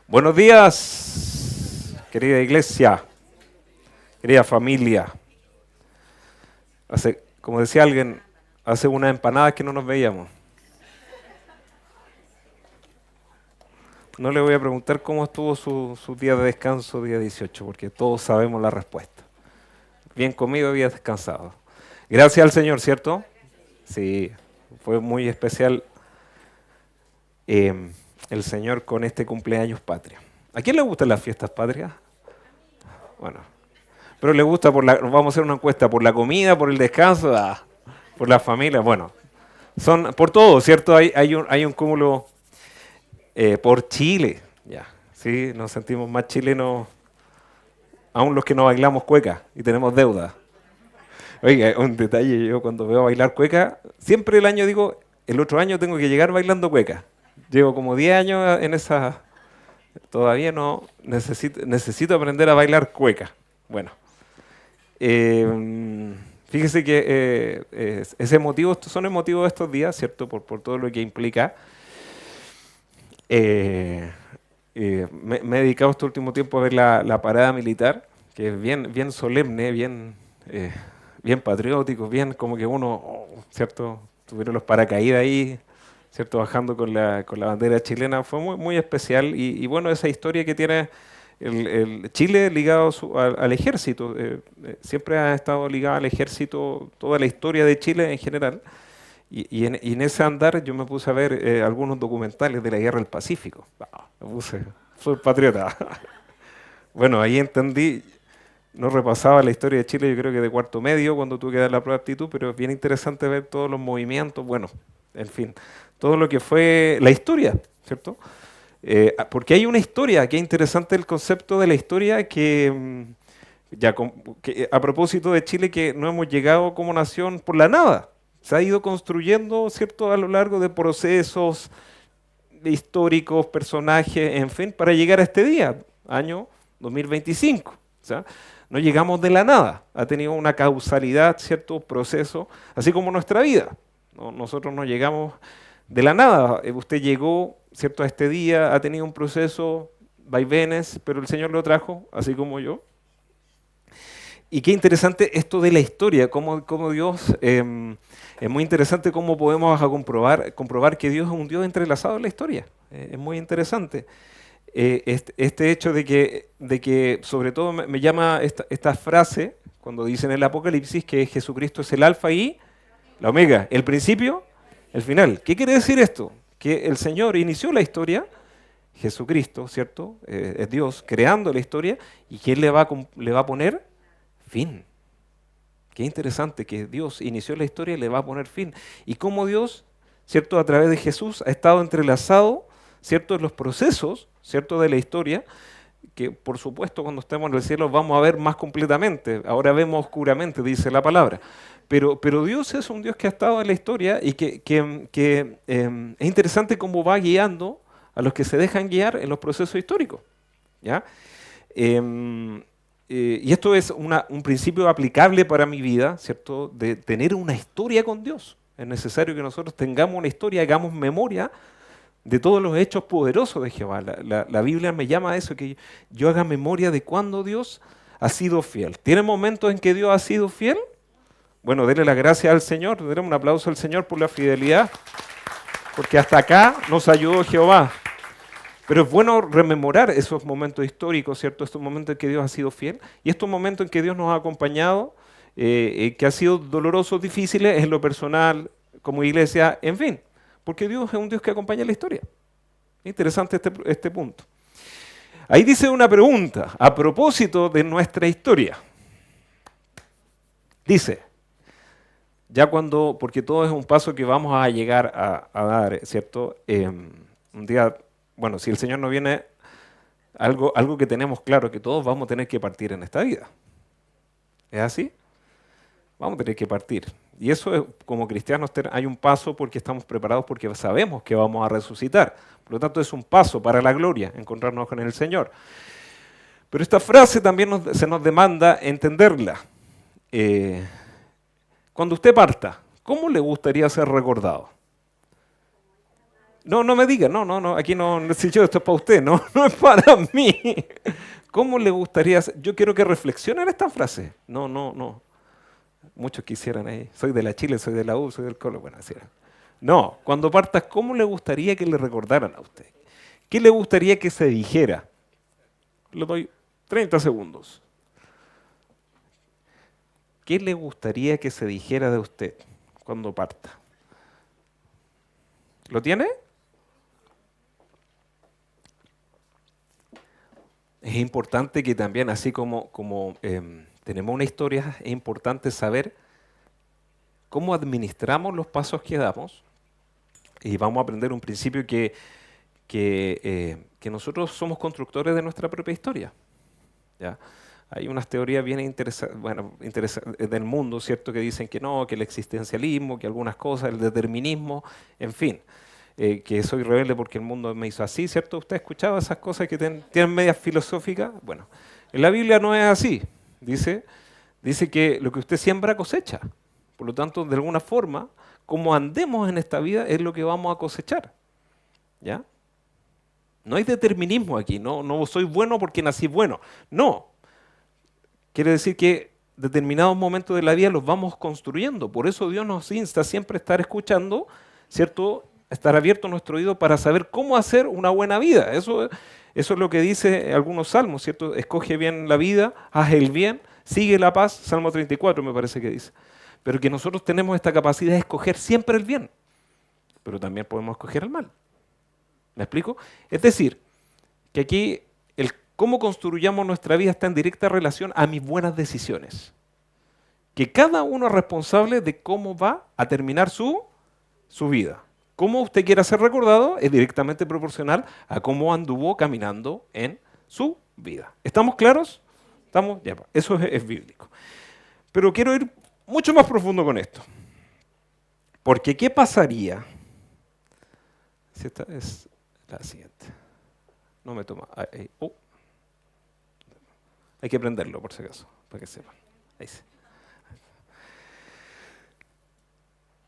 Buenos días, querida iglesia, querida familia. Como decía alguien, hace unas empanadas que no nos veíamos. No le voy a preguntar cómo estuvo su día de descanso, día 18, porque todos sabemos la respuesta. Bien comido, bien descansado. Gracias al Señor, ¿cierto? Sí, fue muy especial eh, el Señor con este cumpleaños patria. ¿A quién le gustan las fiestas patrias? Bueno, pero le gusta vamos a hacer una encuesta, por la comida, por el descanso, por la familia, bueno, son por todo, ¿cierto? Hay un cúmulo por Chile, ya, sí, nos sentimos más chilenos, aún los que no bailamos cueca y tenemos deuda. Oiga, un detalle, yo cuando veo bailar cueca, siempre el año digo, el otro año tengo que llegar bailando cueca. Llevo como 10 años en esa, todavía no, necesito aprender a bailar cueca. Bueno. Fíjese que es emotivo, son emotivos estos días, ¿cierto? Por todo lo que implica. Eh, me he dedicado este último tiempo a ver la parada militar, que es bien solemne, eh, bien patriótico, bien como que uno, ¿cierto? Tuvieron los paracaídas ahí, ¿cierto? Bajando con la bandera chilena. Fue muy especial y bueno, esa historia que tiene el Chile ligado al ejército, siempre ha estado ligado al ejército, toda la historia de Chile en general. Y en ese andar yo me puse a ver algunos documentales de la Guerra del Pacífico. Soy patriota. Bueno, ahí entendí, no repasaba la historia de Chile, yo creo que de cuarto medio, cuando tuve que dar la prueba de aptitud, pero es bien interesante ver todos los movimientos, bueno, en fin, todo lo que fue la historia, ¿cierto? Porque hay una historia, que es interesante el concepto de la historia a propósito de Chile, que no hemos llegado como nación por la nada. Se ha ido construyendo, ¿cierto?, a lo largo de procesos históricos, personajes, en fin, para llegar a este día, año 2025. O sea, no llegamos de la nada, ha tenido una causalidad, cierto proceso, así como nuestra vida. Nosotros no llegamos de la nada. Usted llegó, cierto, a este día, ha tenido un proceso, vaivenes, pero el Señor lo trajo, así como yo. Y qué interesante esto de la historia, cómo Dios, es muy interesante cómo podemos comprobar que Dios es un Dios entrelazado en la historia. Es muy interesante. Este hecho de que sobre todo me llama esta frase, cuando dicen en el Apocalipsis que Jesucristo es el alfa y la omega, el principio, el final. ¿Qué quiere decir esto? Que el Señor inició la historia, Jesucristo, ¿cierto? Es Dios creando la historia y que Él le va a poner fin. Qué interesante que Dios inició la historia y le va a poner fin. Y cómo Dios, ¿cierto? A través de Jesús ha estado entrelazado, ¿cierto? En los procesos, ¿cierto? De la historia, que por supuesto cuando estemos en el cielo vamos a ver más completamente. Ahora vemos oscuramente, dice la palabra. Pero Dios es un Dios que ha estado en la historia y que es interesante cómo va guiando a los que se dejan guiar en los procesos históricos. ¿Ya? Em, y esto es un principio aplicable para mi vida, ¿cierto? De tener una historia con Dios. Es necesario que nosotros tengamos una historia, hagamos memoria de todos los hechos poderosos de Jehová. La Biblia me llama a eso, que yo haga memoria de cuando Dios ha sido fiel. ¿Tiene momentos en que Dios ha sido fiel? Bueno, denle las gracias al Señor, denle un aplauso al Señor por la fidelidad, porque hasta acá nos ayudó Jehová. Pero es bueno rememorar esos momentos históricos, ¿cierto? Estos momentos en que Dios ha sido fiel y estos momentos en que Dios nos ha acompañado, que han sido dolorosos, difíciles en lo personal, como iglesia, en fin. Porque Dios es un Dios que acompaña la historia. Interesante este punto. Ahí dice una pregunta a propósito de nuestra historia. Dice, porque todo es un paso que vamos a llegar a dar, ¿cierto? Un día, bueno, si el Señor no viene, algo que tenemos claro, que todos vamos a tener que partir en esta vida. ¿Es así? Vamos a tener que partir. Y eso es, como cristianos hay un paso porque estamos preparados, porque sabemos que vamos a resucitar. Por lo tanto, es un paso para la gloria, encontrarnos con el Señor. Pero esta frase también se nos demanda entenderla. Cuando usted parta, ¿cómo le gustaría ser recordado? No, no me diga, no, no, no, aquí no, no si yo esto es para usted, no, no es para mí. ¿Cómo le gustaría? Yo quiero que reflexionen esta frase. No, no, no. Muchos quisieran ahí. Soy de la Chile, soy de la U, soy del Colo. Bueno, así era. No, cuando partas, ¿cómo le gustaría que le recordaran a usted? ¿Qué le gustaría que se dijera? Le doy 30 segundos. ¿Qué le gustaría que se dijera de usted cuando parta? ¿Lo tiene? Es importante que también, así como tenemos una historia, es importante saber cómo administramos los pasos que damos. Y vamos a aprender un principio que nosotros somos constructores de nuestra propia historia. ¿Ya? Hay unas teorías bien interesantes del mundo, ¿cierto? Que dicen que no, que el existencialismo, que algunas cosas, el determinismo, en fin, que soy rebelde porque el mundo me hizo así, ¿cierto? ¿Usted ha escuchado esas cosas que tienen medias filosóficas? Bueno, en la Biblia no es así. Dice que lo que usted siembra cosecha. Por lo tanto, de alguna forma, como andemos en esta vida es lo que vamos a cosechar. ¿Ya? No hay determinismo aquí, no soy bueno porque nací bueno. No, quiere decir que determinados momentos de la vida los vamos construyendo. Por eso Dios nos insta siempre a estar escuchando, ¿cierto? Estar abierto a nuestro oído para saber cómo hacer una buena vida. Eso es lo que dice algunos salmos, ¿cierto? Escoge bien la vida, haz el bien, sigue la paz, Salmo 34 me parece que dice. Pero que nosotros tenemos esta capacidad de escoger siempre el bien, pero también podemos escoger el mal. ¿Me explico? Es decir, que aquí el cómo construyamos nuestra vida está en directa relación a mis buenas decisiones. Que cada uno es responsable de cómo va a terminar su vida. Cómo usted quiera ser recordado es directamente proporcional a cómo anduvo caminando en su vida. ¿Estamos claros? ¿Estamos? Ya, eso es bíblico. Pero quiero ir mucho más profundo con esto. Porque ¿qué pasaría si esta es la siguiente? No me toma. Hay que prenderlo por si acaso, para que sepan. Ahí sí.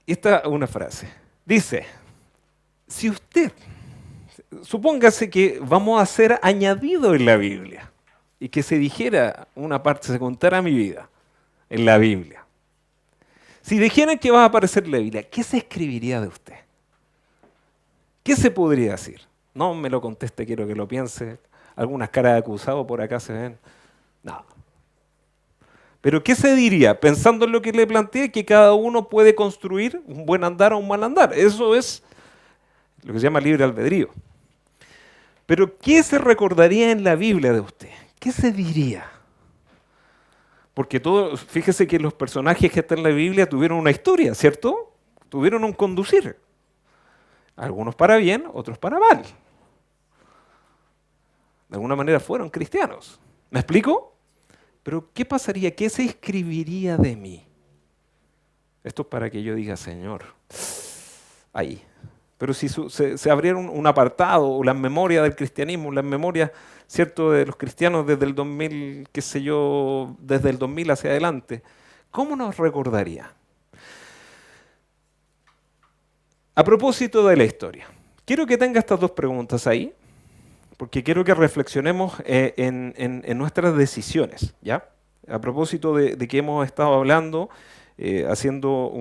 Esta es una frase. Dice, si usted, supóngase que vamos a ser añadido en la Biblia y que se dijera una parte, se contara mi vida en la Biblia. Si dijeran que va a aparecer en la Biblia, ¿qué se escribiría de usted? ¿Qué se podría decir? No me lo conteste, quiero que lo piense. Algunas caras de acusado por acá se ven. No. Pero ¿qué se diría? Pensando en lo que le planteé, que cada uno puede construir un buen andar o un mal andar. Eso es lo que se llama libre albedrío. Pero ¿qué se recordaría en la Biblia de usted? ¿Qué se diría? Porque fíjese que los personajes que están en la Biblia tuvieron una historia, ¿cierto? Tuvieron un conducir. Algunos para bien, otros para mal. De alguna manera fueron cristianos. ¿Me explico? Pero ¿qué pasaría? ¿Qué se escribiría de mí? Esto es para que yo diga, Señor, ahí. Pero si se abriera un apartado, o las memorias del cristianismo, las memorias, ¿cierto?, de los cristianos desde el 2000, qué sé yo, desde el 2000 hacia adelante, ¿cómo nos recordaría? A propósito de la historia, quiero que tenga estas dos preguntas ahí, porque quiero que reflexionemos en nuestras decisiones, ¿ya? A propósito de que hemos estado hablando, haciendo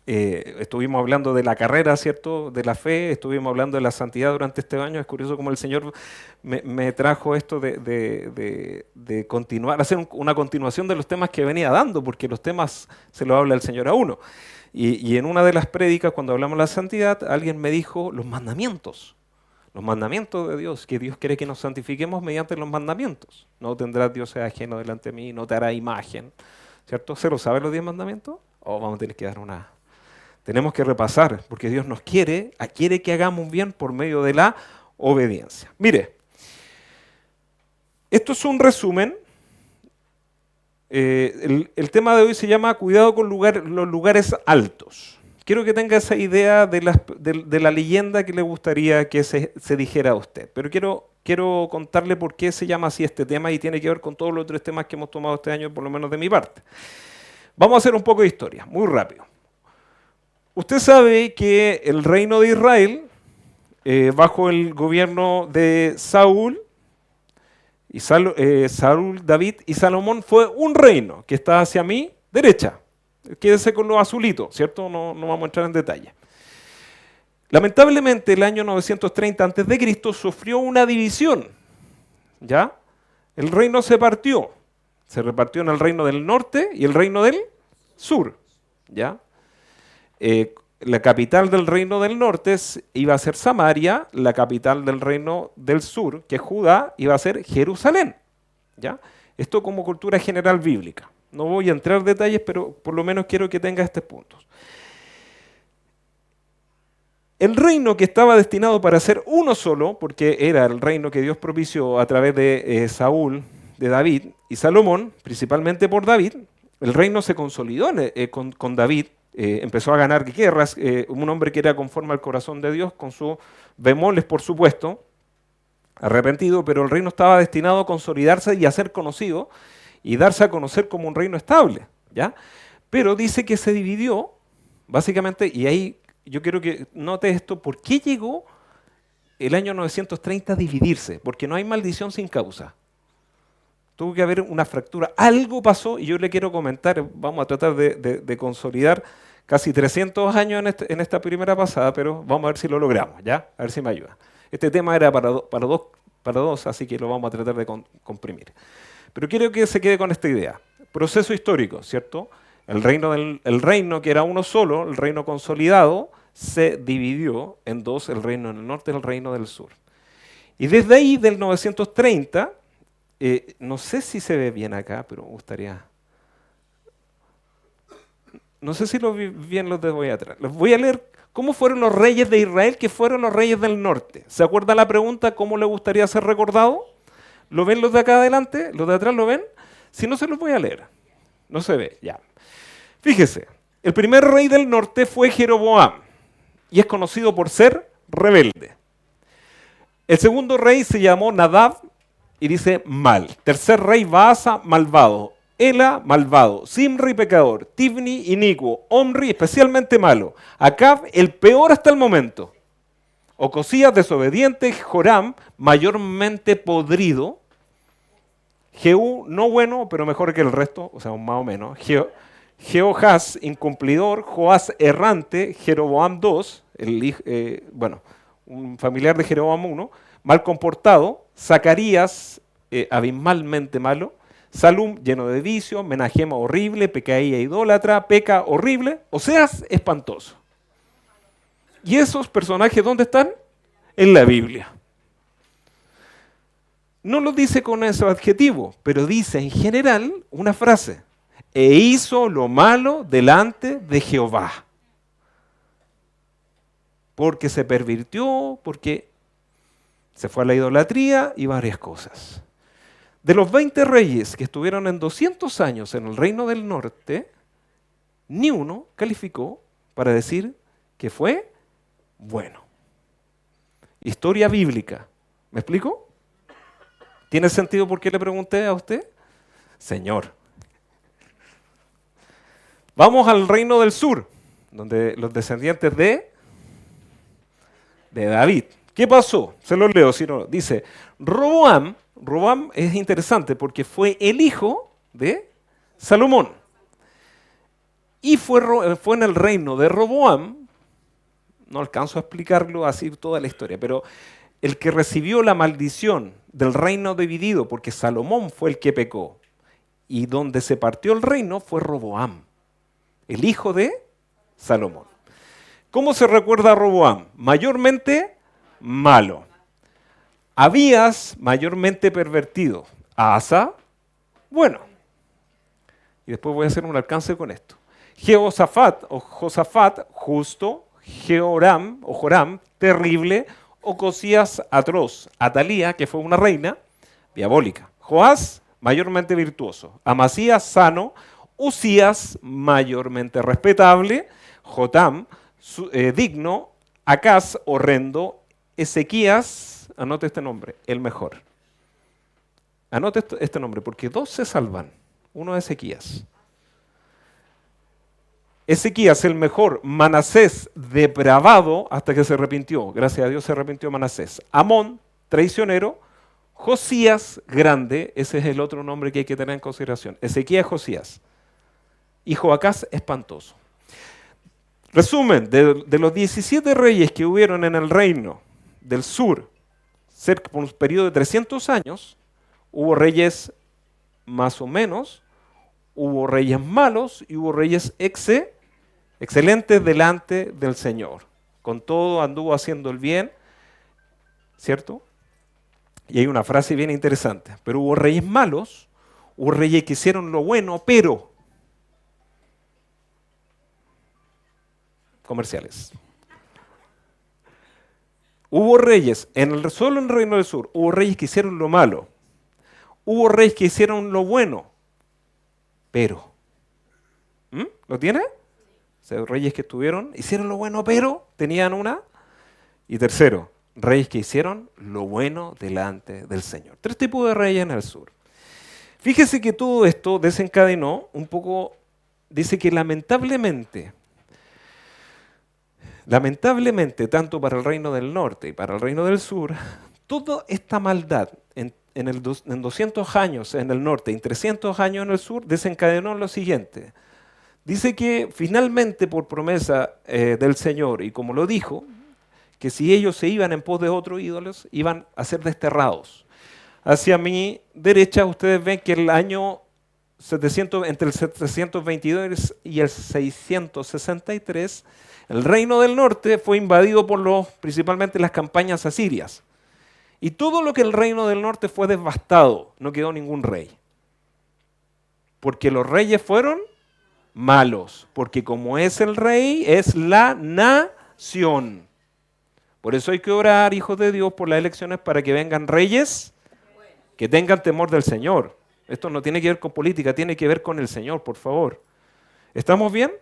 estuvimos hablando de la carrera, ¿cierto? De la fe, estuvimos hablando de la santidad durante este año. Es curioso cómo el Señor me trajo esto de continuar, hacer una continuación de los temas que venía dando, porque los temas se los habla el Señor a uno. Y en una de las prédicas, cuando hablamos de la santidad, alguien me dijo los mandamientos de Dios, que Dios quiere que nos santifiquemos mediante los mandamientos. No tendrás dioses ajeno delante de mí, no te hará imagen, ¿cierto? ¿Se lo saben los 10 mandamientos? O vamos a tener que dar una... Tenemos que repasar, porque Dios nos quiere que hagamos un bien por medio de la obediencia. Mire, esto es un resumen. El tema de hoy se llama Cuidado con los lugares altos. Quiero que tenga esa idea de la leyenda que le gustaría que se dijera a usted. Pero quiero contarle por qué se llama así este tema y tiene que ver con todos los otros temas que hemos tomado este año, por lo menos de mi parte. Vamos a hacer un poco de historia, muy rápido. Usted sabe que el reino de Israel, bajo el gobierno de Saúl, Saúl, David y Salomón, fue un reino que está hacia mi derecha. Quédese con lo azulito, ¿cierto? No vamos a entrar en detalle. Lamentablemente, el año 930 a.C. sufrió una división, ¿ya? El reino se partió. Se repartió en el reino del norte y el reino del sur, ¿ya? La capital del reino del norte iba a ser Samaria, la capital del reino del sur, que es Judá, iba a ser Jerusalén, ¿ya? Esto como cultura general bíblica. No voy a entrar en detalles, pero por lo menos quiero que tenga estos puntos. El reino que estaba destinado para ser uno solo, porque era el reino que Dios propició a través de Saúl, de David y Salomón, principalmente por David, el reino se consolidó con David, empezó a ganar guerras, un hombre que era conforme al corazón de Dios, con sus bemoles, por supuesto, arrepentido, pero el reino estaba destinado a consolidarse y a ser conocido y darse a conocer como un reino estable, ¿ya? Pero dice que se dividió, básicamente, y ahí yo quiero que note esto, ¿por qué llegó el año 930 a dividirse? Porque no hay maldición sin causa. Tuvo que haber una fractura. Algo pasó y yo le quiero comentar, vamos a tratar de consolidar casi 300 años en esta primera pasada, pero vamos a ver si lo logramos, ¿ya? A ver si me ayuda. Este tema era para dos, así que lo vamos a tratar de comprimir. Pero quiero que se quede con esta idea. Proceso histórico, ¿cierto? El reino que era uno solo, el reino consolidado, se dividió en dos, el reino del norte y el reino del sur. Y desde ahí, del 930, no sé si se ve bien acá, pero me gustaría... No sé si lo vi bien los de voy atrás. Les voy a leer cómo fueron los reyes de Israel, que fueron los reyes del norte. ¿Se acuerda la pregunta cómo le gustaría ser recordado? ¿Lo ven los de acá adelante? ¿Los de atrás lo ven? Si no, se los voy a leer. No se ve, ya. Fíjese, el primer rey del norte fue Jeroboam y es conocido por ser rebelde. El segundo rey se llamó Nadab y dice mal. Tercer rey Baasa, malvado. Ela, malvado. Simri, pecador. Tibni, inicuo. Omri, especialmente malo. Acab, el peor hasta el momento. Ocosías, desobediente. Joram, mayormente podrido. Jehú, no bueno, pero mejor que el resto, o sea, más o menos. Jehoahaz, incumplidor. Joás, errante. Jeroboam II, un familiar de Jeroboam I, mal comportado. Zacarías, abismalmente malo. Salum, lleno de vicio. Menagema, horrible. Pecaía, idólatra. Peca, horrible. Oseas, espantoso. ¿Y esos personajes dónde están? En la Biblia. No lo dice con ese adjetivo, pero dice en general una frase. E hizo lo malo delante de Jehová. Porque se pervirtió, porque se fue a la idolatría y varias cosas. De los 20 reyes que estuvieron en 200 años en el reino del norte, ni uno calificó para decir que fue bueno. Historia bíblica. ¿Me explico? ¿Tiene sentido por qué le pregunté a usted? Señor. Vamos al reino del sur, donde los descendientes de David. ¿Qué pasó? Se los leo, si no. Dice, Roboam es interesante porque fue el hijo de Salomón. Y fue en el reino de Roboam, no alcanzo a explicarlo así toda la historia, pero el que recibió la maldición del reino dividido, porque Salomón fue el que pecó, y donde se partió el reino fue Roboam, el hijo de Salomón. ¿Cómo se recuerda a Roboam? Mayormente malo. Abías, mayormente pervertido. A Asa, bueno. Y después voy a hacer un alcance con esto. Josafat, justo. Joram, terrible. Ocosías, atroz. Atalía, que fue una reina, diabólica. Joás, mayormente virtuoso. Amasías, sano. Usías, mayormente respetable. Jotam, digno. Acaz, horrendo. Ezequías, anote este nombre, el mejor. Anote este nombre, porque dos se salvan. Uno es Ezequías. Ezequías el mejor, Manasés depravado hasta que se arrepintió. Gracias a Dios se arrepintió Manasés. Amón, traicionero. Josías, grande. Ese es el otro nombre que hay que tener en consideración. Ezequías, Josías. Y Joacás, espantoso. Resumen, de los 17 reyes que hubieron en el reino del sur, cerca por un periodo de 300 años, hubo reyes más o menos, hubo reyes malos y hubo reyes excelentes delante del Señor. Con todo anduvo haciendo el bien, ¿cierto? Y hay una frase bien interesante. Pero hubo reyes malos, hubo reyes que hicieron lo bueno, pero comerciales. Hubo reyes, solo en el Reino del Sur, hubo reyes que hicieron lo malo. Hubo reyes que hicieron lo bueno, pero. ¿Lo tiene? O sea, reyes que hicieron lo bueno, pero tenían una. Y tercero, reyes que hicieron lo bueno delante del Señor. 3 tipos de reyes en el sur. Fíjese que todo esto desencadenó un poco, dice que lamentablemente, tanto para el reino del norte y para el reino del sur, toda esta maldad en 200 años en el norte y en 300 años en el sur desencadenó lo siguiente. Dice que finalmente por promesa del Señor, y como lo dijo, que si ellos se iban en pos de otros ídolos, iban a ser desterrados. Hacia mi derecha ustedes ven que el año 700, entre el 722 y el 663, el reino del norte fue invadido por principalmente las campañas asirias. Y todo lo que el reino del norte fue devastado, no quedó ningún rey. Porque los reyes fueron malos, porque como es el rey, es la nación. Por eso hay que orar, hijos de Dios, por las elecciones para que vengan reyes que tengan temor del Señor. Esto no tiene que ver con política, tiene que ver con el Señor, por favor. ¿Estamos bien?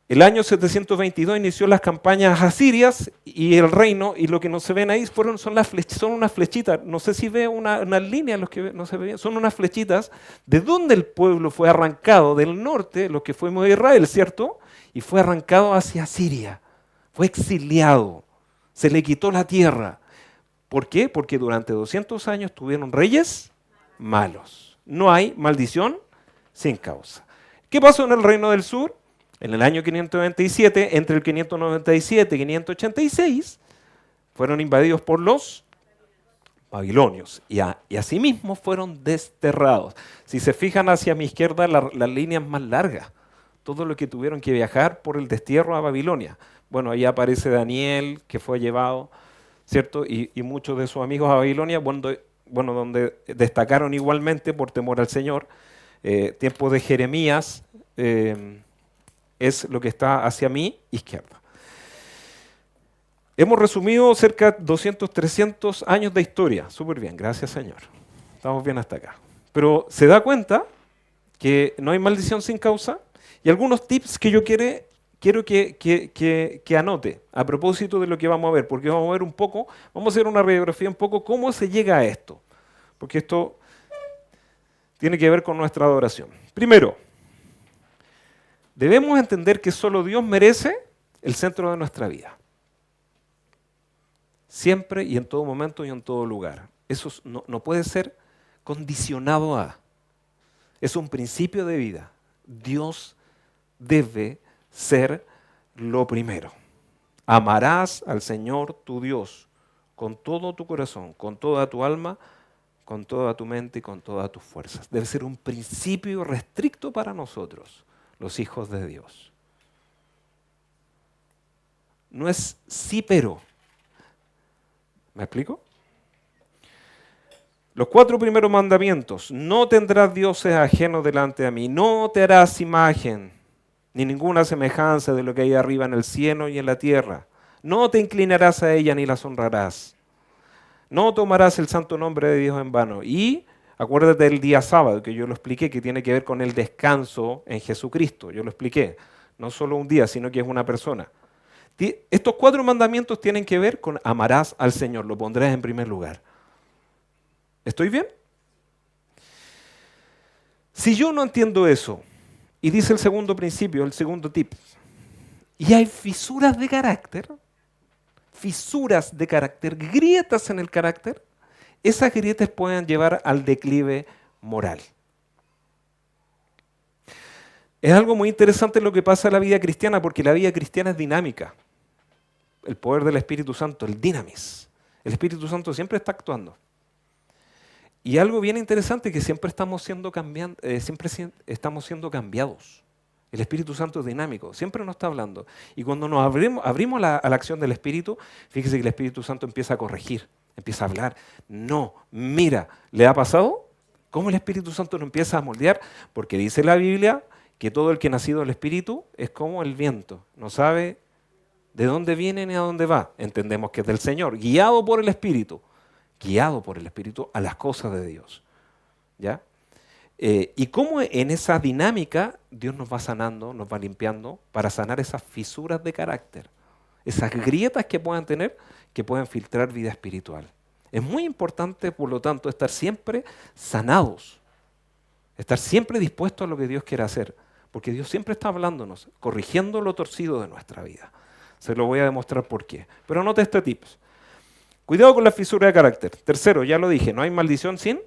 El año 722 inició las campañas asirias y el reino, y lo que no se ven ahí son unas flechitas. No sé si ve una línea, los que no se ve bien, son unas flechitas de donde el pueblo fue arrancado del norte, lo que fuimos de Israel, ¿cierto? Y fue arrancado hacia Siria. Fue exiliado, se le quitó la tierra. ¿Por qué? Porque durante 200 años tuvieron reyes malos. No hay maldición sin causa. ¿Qué pasó en el reino del sur? En el año 597, entre el 597 y 586, fueron invadidos por los babilonios y asimismo fueron desterrados. Si se fijan hacia mi izquierda, la línea es más larga. Todo lo que tuvieron que viajar por el destierro a Babilonia. Bueno, ahí aparece Daniel, que fue llevado, ¿cierto? Y muchos de sus amigos a Babilonia, donde destacaron igualmente por temor al Señor. Tiempo de Jeremías, es lo que está hacia mi izquierda. Hemos resumido cerca de 200, 300 años de historia. Súper bien, gracias Señor. Estamos bien hasta acá. Pero se da cuenta que no hay maldición sin causa y algunos tips que yo quiero que anote a propósito de lo que vamos a ver, porque vamos a ver un poco, vamos a hacer una radiografía un poco cómo se llega a esto, porque esto tiene que ver con nuestra adoración. Primero, debemos entender que solo Dios merece el centro de nuestra vida. Siempre y en todo momento y en todo lugar. Eso no puede ser condicionado a. Es un principio de vida. Dios debe ser lo primero. Amarás al Señor tu Dios con todo tu corazón, con toda tu alma, con toda tu mente y con todas tus fuerzas. Debe ser un principio restricto para nosotros, los hijos de Dios. No es sí, pero. ¿Me explico? Los 4 primeros mandamientos. No tendrás dioses ajenos delante de mí. No te harás imagen, ni ninguna semejanza de lo que hay arriba en el cielo y en la tierra. No te inclinarás a ella ni las honrarás. No tomarás el santo nombre de Dios en vano. Y acuérdate del día sábado, que yo lo expliqué, que tiene que ver con el descanso en Jesucristo. Yo lo expliqué. No solo un día, sino que es una persona. Estos 4 mandamientos tienen que ver con amarás al Señor, lo pondrás en primer lugar. ¿Estoy bien? Si yo no entiendo eso Y dice el segundo principio, el segundo tip. Y hay fisuras de carácter, grietas en el carácter. Esas grietas pueden llevar al declive moral. Es algo muy interesante lo que pasa en la vida cristiana, porque la vida cristiana es dinámica. El poder del Espíritu Santo, el dinamis. El Espíritu Santo siempre está actuando. Y algo bien interesante es que siempre estamos siendo cambiados. El Espíritu Santo es dinámico, siempre nos está hablando. Y cuando nos abrimos a la acción del Espíritu, fíjese que el Espíritu Santo empieza a corregir, empieza a hablar. No, mira, ¿le ha pasado? ¿Cómo el Espíritu Santo nos empieza a moldear? Porque dice la Biblia que todo el que ha nacido del Espíritu es como el viento, no sabe de dónde viene ni a dónde va. Entendemos que es del Señor, guiado por el Espíritu a las cosas de Dios. ¿Ya? Y cómo en esa dinámica Dios nos va sanando, nos va limpiando para sanar esas fisuras de carácter, esas grietas que puedan tener, que pueden filtrar vida espiritual. Es muy importante, por lo tanto, estar siempre sanados, estar siempre dispuestos a lo que Dios quiere hacer, porque Dios siempre está hablándonos, corrigiendo lo torcido de nuestra vida. Se lo voy a demostrar por qué. Pero anote este tips. Cuidado con la fisura de carácter. Tercero, ya lo dije, no hay maldición sin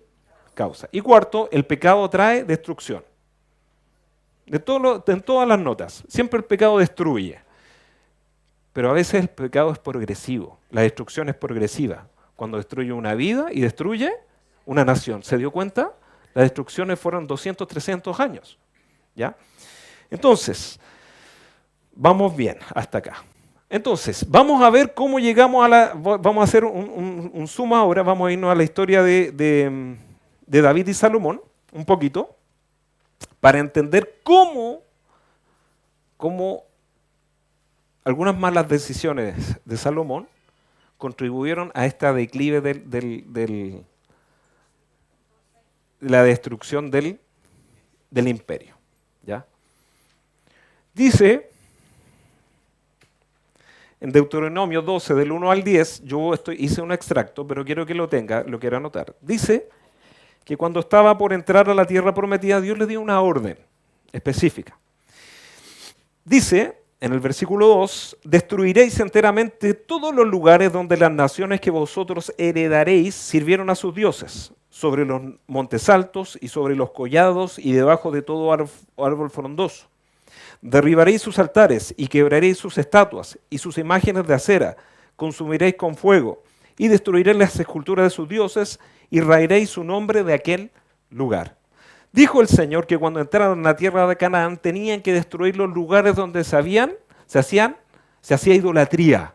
causa. Y cuarto, el pecado trae destrucción. En todas las notas, siempre el pecado destruye. Pero a veces el pecado es progresivo, la destrucción es progresiva. Cuando destruye una vida y destruye una nación. ¿Se dio cuenta? Las destrucciones fueron 200, 300 años. ¿Ya? Entonces, vamos bien hasta acá. Entonces, vamos a ver cómo llegamos vamos a hacer un zoom ahora, vamos a irnos a la historia de David y Salomón, un poquito, para entender cómo algunas malas decisiones de Salomón contribuyeron a esta declive de la destrucción del imperio. ¿Ya? Dice en Deuteronomio 12, del 1 al 10, hice un extracto, pero quiero que lo quiero anotar. Dice que cuando estaba por entrar a la tierra prometida, Dios le dio una orden específica. Dice, en el versículo 2, destruiréis enteramente todos los lugares donde las naciones que vosotros heredaréis sirvieron a sus dioses, sobre los montes altos y sobre los collados y debajo de todo árbol frondoso. Derribaréis sus altares y quebraréis sus estatuas y sus imágenes de acera, consumiréis con fuego y destruiréis las esculturas de sus dioses y raeréis su nombre de aquel lugar. Dijo el Señor que cuando entraron en la tierra de Canaán tenían que destruir los lugares donde se hacía idolatría.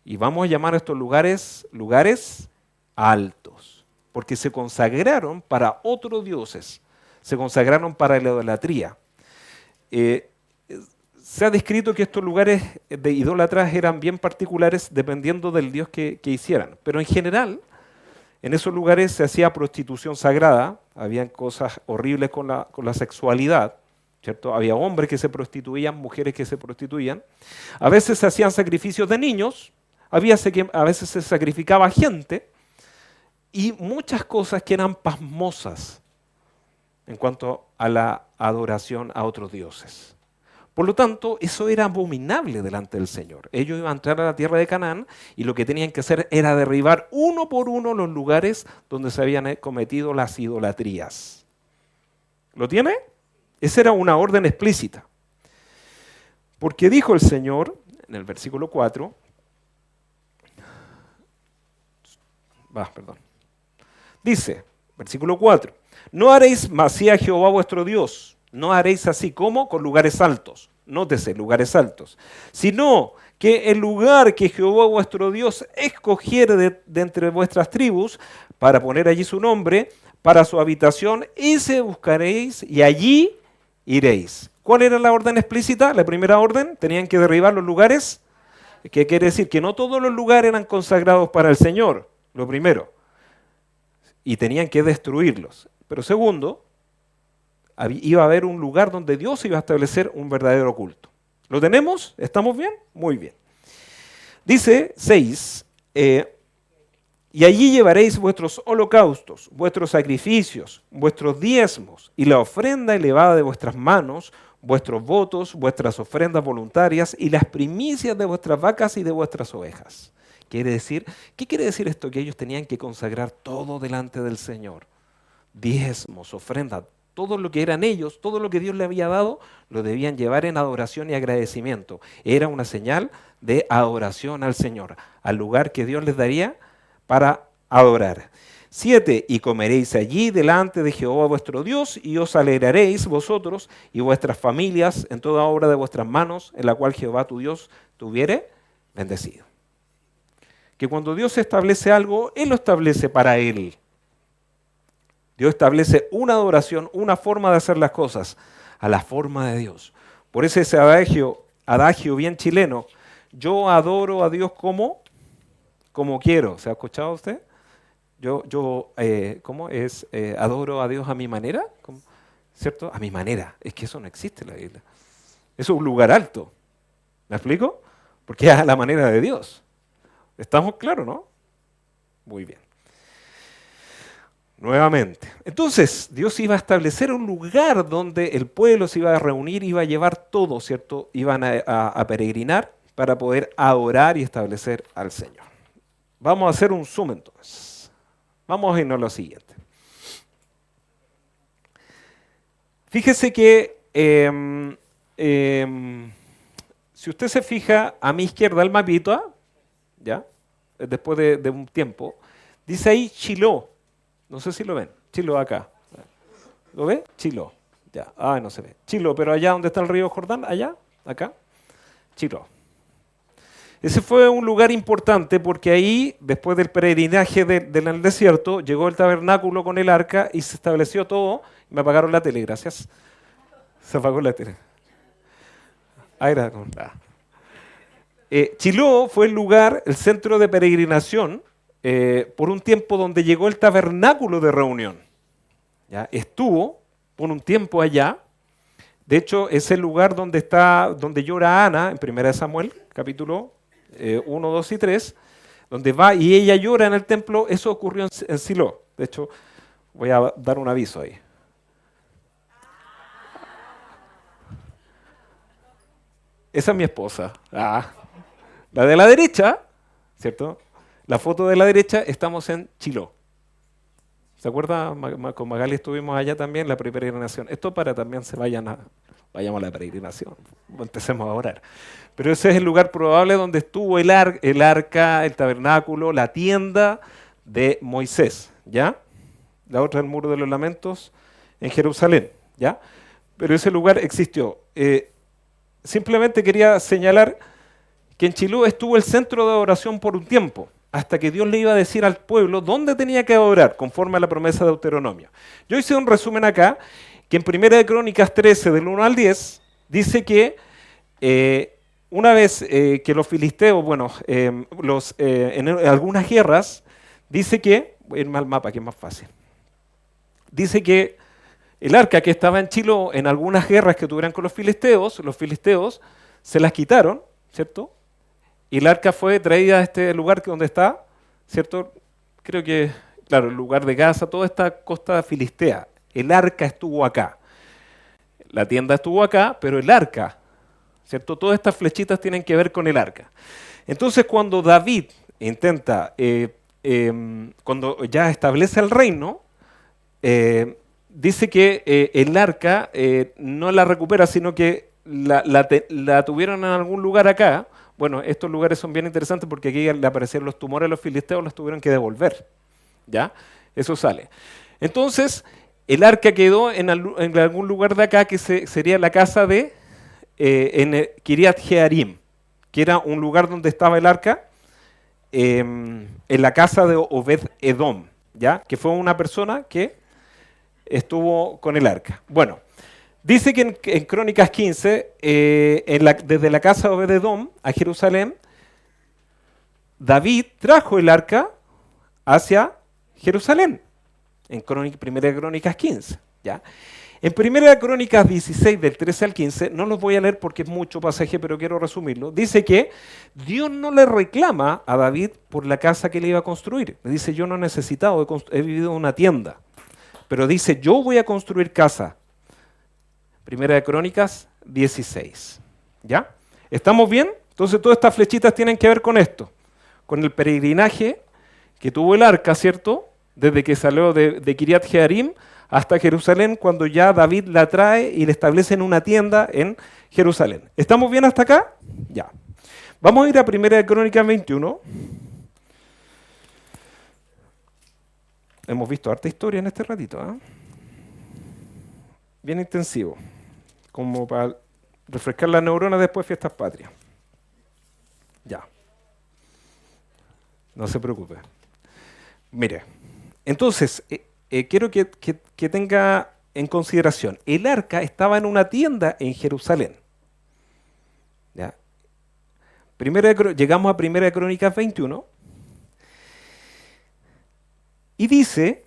Y vamos a llamar a estos lugares altos, porque se consagraron para otros dioses, se consagraron para la idolatría. Se ha descrito que estos lugares de idólatras eran bien particulares dependiendo del dios que hicieran, pero en general en esos lugares se hacía prostitución sagrada, habían cosas horribles con la sexualidad, ¿cierto? Había hombres que se prostituían, mujeres que se prostituían, a veces se hacían sacrificios de niños, a veces se sacrificaba gente y muchas cosas que eran pasmosas en cuanto a la adoración a otros dioses. Por lo tanto, eso era abominable delante del Señor. Ellos iban a entrar a la tierra de Canaán y lo que tenían que hacer era derribar uno por uno los lugares donde se habían cometido las idolatrías. ¿Lo tiene? Esa era una orden explícita. Porque dijo el Señor, en el versículo 4, dice, versículo 4, no haréis masía a Jehová vuestro Dios, no haréis así como con lugares altos, nótese, lugares altos, sino que el lugar que Jehová vuestro Dios escogiere de entre vuestras tribus para poner allí su nombre, para su habitación, ese buscaréis y allí iréis. ¿Cuál era la orden explícita? La primera orden, tenían que derribar los lugares, que quiere decir que no todos los lugares eran consagrados para el Señor, lo primero, y tenían que destruirlos. Pero segundo, iba a haber un lugar donde Dios iba a establecer un verdadero culto. ¿Lo tenemos? ¿Estamos bien? Muy bien. Dice 6, Y allí llevaréis vuestros holocaustos, vuestros sacrificios, vuestros diezmos y la ofrenda elevada de vuestras manos, vuestros votos, vuestras ofrendas voluntarias y las primicias de vuestras vacas y de vuestras ovejas. ¿Qué quiere decir esto? Que ellos tenían que consagrar todo delante del Señor. Diezmos, ofrendas, todo lo que eran ellos, todo lo que Dios le había dado, lo debían llevar en adoración y agradecimiento. Era una señal de adoración al Señor, al lugar que Dios les daría para adorar. 7. Y comeréis allí delante de Jehová vuestro Dios, y os alegraréis vosotros y vuestras familias en toda obra de vuestras manos, en la cual Jehová tu Dios te hubiere bendecido. Que cuando Dios establece algo, Él lo establece para Él. Dios establece una adoración, una forma de hacer las cosas, a la forma de Dios. Por eso ese adagio bien chileno, yo adoro a Dios como quiero. ¿Se ha escuchado usted? ¿Cómo es? Adoro a Dios a mi manera, ¿cierto? A mi manera. Es que eso no existe en la Biblia. Eso es un lugar alto. ¿Me explico? Porque es a la manera de Dios. ¿Estamos claros, no? Muy bien. Nuevamente. Entonces, Dios iba a establecer un lugar donde el pueblo se iba a reunir, iba a llevar todo, ¿cierto? Iban a peregrinar para poder adorar y establecer al Señor. Vamos a hacer un zoom entonces. Vamos a irnos a lo siguiente. Fíjese que si usted se fija a mi izquierda el mapita, ¿ya? Después de un tiempo, dice ahí Shiloh. No sé si lo ven. Shiloh acá. ¿Lo ve? Shiloh. Ya. Ah, no se ve. Shiloh, pero allá donde está el río Jordán, allá, acá, Shiloh. Ese fue un lugar importante porque ahí, después del peregrinaje del desierto, llegó el tabernáculo con el arca y se estableció todo. Me apagaron la tele, gracias. Se apagó la tele. Shiloh fue el lugar, el centro de peregrinación, por un tiempo donde llegó el tabernáculo de reunión. ¿Ya? Estuvo por un tiempo allá. De hecho, es el lugar donde llora Ana, en 1 Samuel, capítulo 1, 2 y 3, donde va y ella llora en el templo. Eso ocurrió en Shiloh. De hecho, voy a dar un aviso ahí. Esa es mi esposa. La de la derecha, ¿cierto? La foto de la derecha, estamos en Shiloh. ¿Se acuerda? Con Magali estuvimos allá también, la peregrinación. Esto para también vayamos a la peregrinación, empecemos a orar. Pero ese es el lugar probable donde estuvo el arca, el tabernáculo, la tienda de Moisés, ¿ya? La otra, el muro de los lamentos, en Jerusalén, ¿ya? Pero ese lugar existió. Simplemente quería señalar que en Shiloh estuvo el centro de adoración por un tiempo, hasta que Dios le iba a decir al pueblo dónde tenía que adorar, conforme a la promesa de Deuteronomio. Yo hice un resumen acá, que en 1 de Crónicas 13, del 1 al 10, dice que una vez que los filisteos, en algunas guerras, dice que, voy a irme al mapa que es más fácil, dice que el arca que estaba en Shiloh en algunas guerras que tuvieran con los filisteos se las quitaron, ¿cierto? Y el arca fue traída a este lugar donde está, ¿cierto? Creo que, claro, el lugar de Gaza, toda esta costa filistea. El arca estuvo acá. La tienda estuvo acá, pero el arca, ¿cierto? Todas estas flechitas tienen que ver con el arca. Entonces, cuando David intenta, cuando ya establece el reino, dice que el arca no la recupera, sino que la tuvieron en algún lugar acá. Bueno, estos lugares son bien interesantes porque aquí le aparecieron los tumores a los filisteos, los tuvieron que devolver. ¿Ya? Eso sale. Entonces, el arca quedó en algún lugar de acá que sería la casa de en Kiriat Jearim, que era un lugar donde estaba el arca, en la casa de Obed Edom, ¿ya? Que fue una persona que estuvo con el arca. Bueno, dice que en Crónicas 15, desde la casa de Obed-Edom a Jerusalén, David trajo el arca hacia Jerusalén, en 1 Crónicas 15. ¿Ya? En Primera de Crónicas 16, del 13 al 15, no los voy a leer porque es mucho pasaje, pero quiero resumirlo. Dice que Dios no le reclama a David por la casa que le iba a construir. Le dice, yo no he necesitado, he vivido en una tienda. Pero dice, yo voy a construir casa. Primera de Crónicas 16. ¿Ya? ¿Estamos bien? Entonces todas estas flechitas tienen que ver con esto. Con el peregrinaje que tuvo el arca, ¿cierto? Desde que salió de Kiriat Jearim hasta Jerusalén, cuando ya David la trae y le establece en una tienda en Jerusalén. ¿Estamos bien hasta acá? Ya. Vamos a ir a Primera de Crónicas 21. Hemos visto harta historia en este ratito, ¿eh? Bien intensivo, como para refrescar las neuronas después de fiestas patrias. Ya. No se preocupe. Mire, entonces, quiero que tenga en consideración, el arca estaba en una tienda en Jerusalén. ¿Ya? Llegamos a Primera de Crónicas 21 y dice,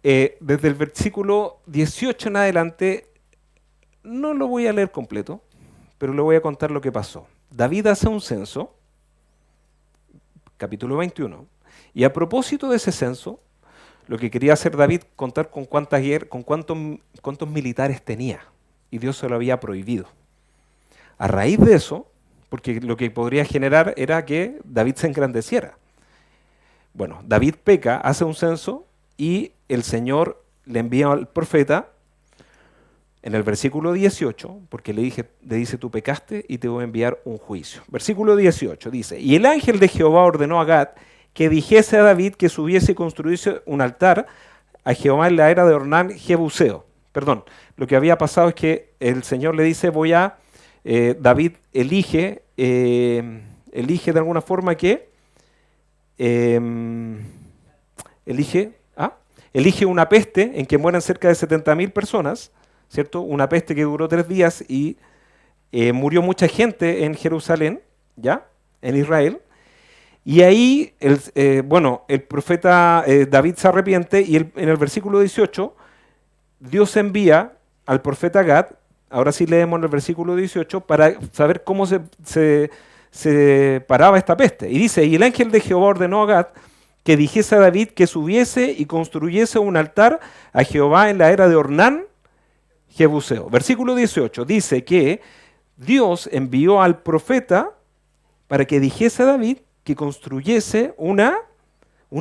desde el versículo 18 en adelante, no lo voy a leer completo, pero le voy a contar lo que pasó. David hace un censo, capítulo 21, y a propósito de ese censo, lo que quería hacer David, contar con cuántos militares tenía, y Dios se lo había prohibido. A raíz de eso, porque lo que podría generar era que David se engrandeciera. Bueno, David peca, hace un censo, y el Señor le envía al profeta en el versículo 18, porque le dice, tú pecaste y te voy a enviar un juicio. Versículo 18 dice, y el ángel de Jehová ordenó a Gad que dijese a David que subiese y construyese un altar a Jehová en la era de Ornán Jebuseo. Perdón, lo que había pasado es que el Señor le dice, David elige de alguna forma que elige una peste en que mueran cerca de 70.000 personas, ¿cierto? Una peste que duró 3 días y murió mucha gente en Jerusalén, ¿ya? En Israel. Y ahí, el profeta David se arrepiente y en el versículo 18, Dios envía al profeta Gad, ahora sí leemos en el versículo 18, para saber cómo se paraba esta peste. Y dice, y el ángel de Jehová ordenó a Gad que dijese a David que subiese y construyese un altar a Jehová en la era de Ornán Jebuseo. Versículo 18 dice que Dios envió al profeta para que dijese a David que construyese un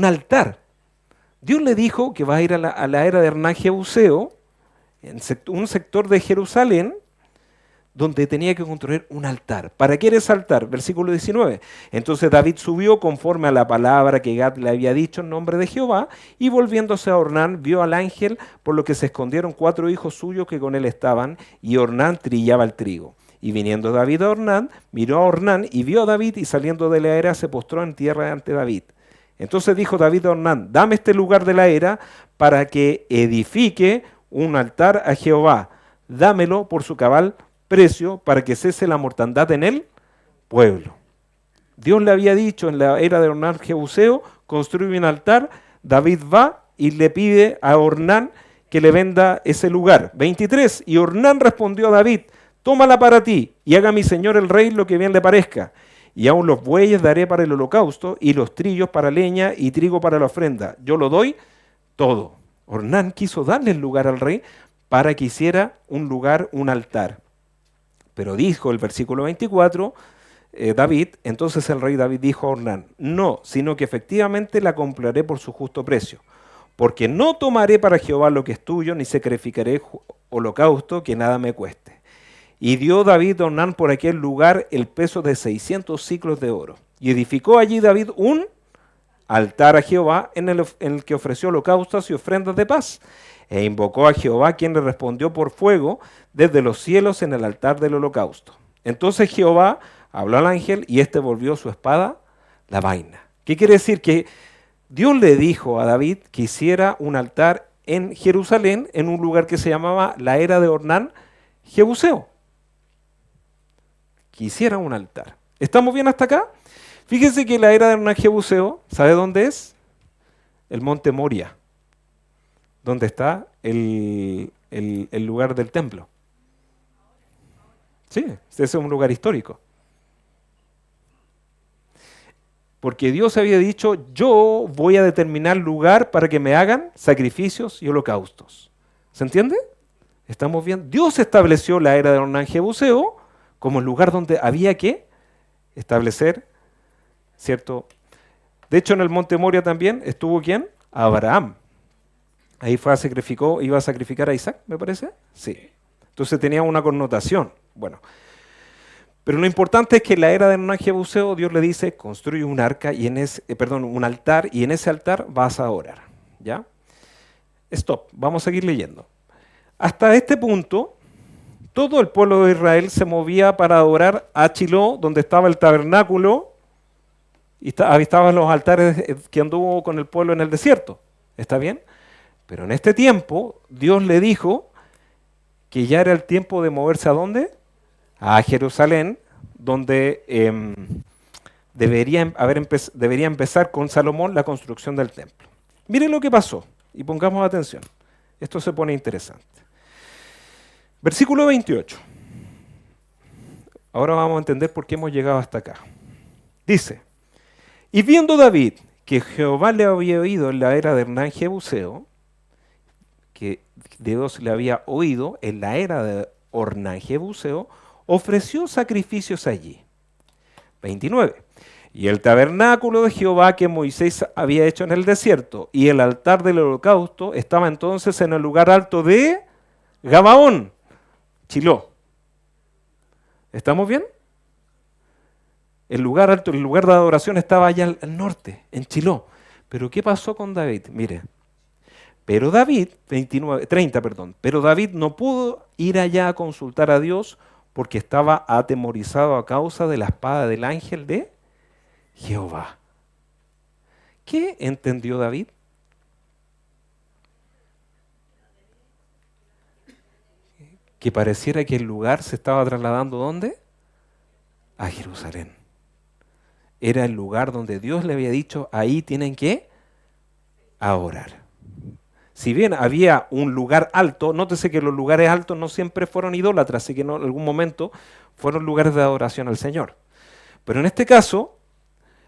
altar. Dios le dijo que va a ir a la era de Ornán Jebuseo, en un sector de Jerusalén, donde tenía que construir un altar. ¿Para qué era ese altar? Versículo 19. Entonces David subió conforme a la palabra que Gad le había dicho en nombre de Jehová, y volviéndose a Ornán, vio al ángel, por lo que se escondieron 4 hijos suyos que con él estaban, y Ornán trillaba el trigo. Y viniendo David a Ornán, miró a Ornán y vio a David, y saliendo de la era se postró en tierra ante David. Entonces dijo David a Ornán, dame este lugar de la era para que edifique un altar a Jehová. Dámelo por su cabal precio para que cese la mortandad en el pueblo. Dios le había dicho en la era de Ornán Jebuseo, construye un altar. David va y le pide a Ornán que le venda ese lugar. 23. Y Ornán respondió a David, tómala para ti y haga mi señor el rey lo que bien le parezca. Y aun los bueyes daré para el holocausto y los trillos para leña y trigo para la ofrenda. Yo lo doy todo. Ornán quiso darle el lugar al rey para que hiciera un lugar, un altar. Pero dijo el versículo 24, David, entonces el rey David dijo a Ornán, no, sino que efectivamente la compraré por su justo precio, porque no tomaré para Jehová lo que es tuyo, ni sacrificaré holocausto que nada me cueste. Y dio David a Ornán por aquel lugar el peso de 600 siclos de oro. Y edificó allí David un altar a Jehová en el que ofreció holocaustos y ofrendas de paz. E invocó a Jehová, quien le respondió por fuego desde los cielos en el altar del holocausto. Entonces Jehová habló al ángel y éste volvió su espada la vaina. ¿Qué quiere decir? Que Dios le dijo a David que hiciera un altar en Jerusalén, en un lugar que se llamaba la era de Ornán Jebuseo. Que hiciera un altar. ¿Estamos bien hasta acá? Fíjense que la era de Ornán Jebuseo, ¿sabe dónde es? El monte Moria, donde está el lugar del templo. Sí, ese es un lugar histórico. Porque Dios había dicho, yo voy a determinar lugar para que me hagan sacrificios y holocaustos. ¿Se entiende? ¿Estamos bien? Dios estableció la era de Ornan Jebuseo como el lugar donde había que establecer, ¿cierto? De hecho, en el monte Moria también estuvo ¿quién? Abraham. Ahí iba a sacrificar a Isaac, me parece. Sí. Entonces tenía una connotación. Bueno, pero lo importante es que en la era de Ornan Jebuseo Dios le dice, construye un arca y un altar, y en ese altar vas a orar. ¿Ya? Stop, vamos a seguir leyendo. Hasta este punto, todo el pueblo de Israel se movía para adorar a Chiló, donde estaba el tabernáculo, y estaban los altares que anduvo con el pueblo en el desierto. ¿Está bien? Pero en este tiempo, Dios le dijo que ya era el tiempo de moverse ¿a dónde? A Jerusalén, donde debería empezar con Salomón la construcción del templo. Miren lo que pasó, y pongamos atención. Esto se pone interesante. Versículo 28. Ahora vamos a entender por qué hemos llegado hasta acá. Dice, y viendo David que Jehová le había oído en la era de Ornan Jebuseo, que Dios le había oído en la era de Ornan Jebuseo, ofreció sacrificios allí. 29. Y el tabernáculo de Jehová que Moisés había hecho en el desierto y el altar del holocausto estaba entonces en el lugar alto de Gabaón, Chiló. ¿Estamos bien? El lugar alto, el lugar de adoración estaba allá al norte, en Chiló. Pero ¿qué pasó con David? Mire, pero David, 30, pero David no pudo ir allá a consultar a Dios porque estaba atemorizado a causa de la espada del ángel de Jehová. ¿Qué entendió David? Que pareciera que el lugar se estaba trasladando ¿dónde? A Jerusalén. Era el lugar donde Dios le había dicho, ahí tienen que orar. Si bien había un lugar alto, nótese que los lugares altos no siempre fueron idólatras, así que en algún momento fueron lugares de adoración al Señor. Pero en este caso,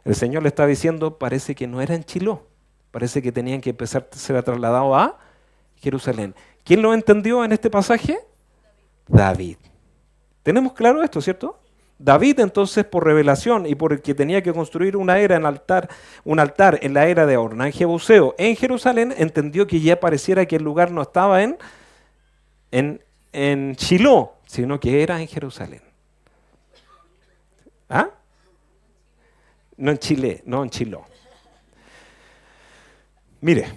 el Señor le está diciendo, parece que no era en Chiló, parece que tenían que empezar a ser trasladados a Jerusalén. ¿Quién lo entendió en este pasaje? David. ¿Tenemos claro esto, cierto? David entonces por revelación y por el que tenía que construir un altar en la era de Ornan Jebuseo en Jerusalén, entendió que ya pareciera que el lugar no estaba en Chiló, sino que era en Jerusalén. ¿Ah? No en Chile, no en Chiló. Mire,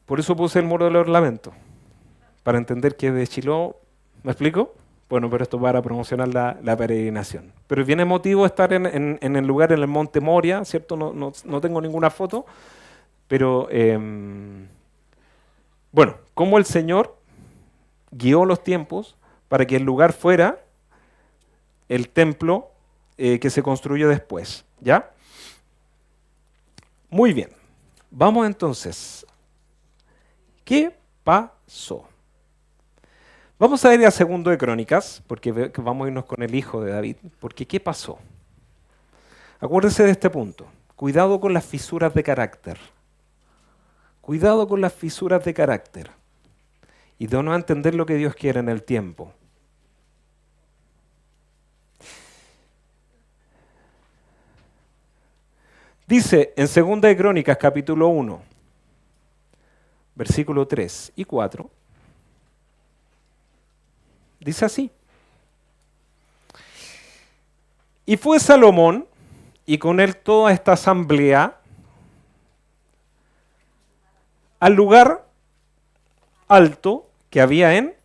por eso puse el muro de los lamentos, para entender que de Chiló. ¿Me explico? Bueno, pero esto para promocionar la peregrinación. Pero es bien emotivo estar en el lugar, en el monte Moria, ¿cierto? No tengo ninguna foto, pero bueno, cómo el Señor guió los tiempos para que el lugar fuera el templo que se construyó después, ¿ya? Muy bien, vamos entonces. ¿Qué pasó? Vamos a ir a segundo de Crónicas, porque vamos a irnos con el hijo de David, porque ¿qué pasó? Acuérdese de este punto. Cuidado con las fisuras de carácter. Cuidado con las fisuras de carácter. Y de no entender lo que Dios quiere en el tiempo. Dice en segunda de Crónicas, capítulo 1, versículo 3 y 4, dice así. Y fue Salomón, y con él toda esta asamblea, al lugar alto que había en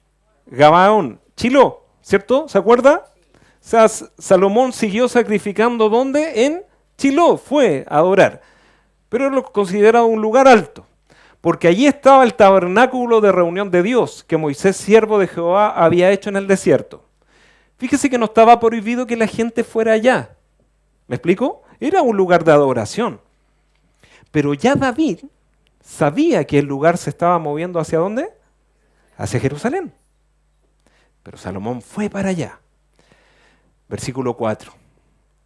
Gabaón, Chiló, ¿cierto? ¿Se acuerda? O sea, Salomón siguió sacrificando ¿dónde? En Chiló, fue a adorar. Pero lo consideraba un lugar alto. Porque allí estaba el tabernáculo de reunión de Dios que Moisés, siervo de Jehová, había hecho en el desierto. Fíjese que no estaba prohibido que la gente fuera allá. ¿Me explico? Era un lugar de adoración. Pero ya David sabía que el lugar se estaba moviendo ¿hacia dónde? Hacia Jerusalén. Pero Salomón fue para allá. Versículo 4.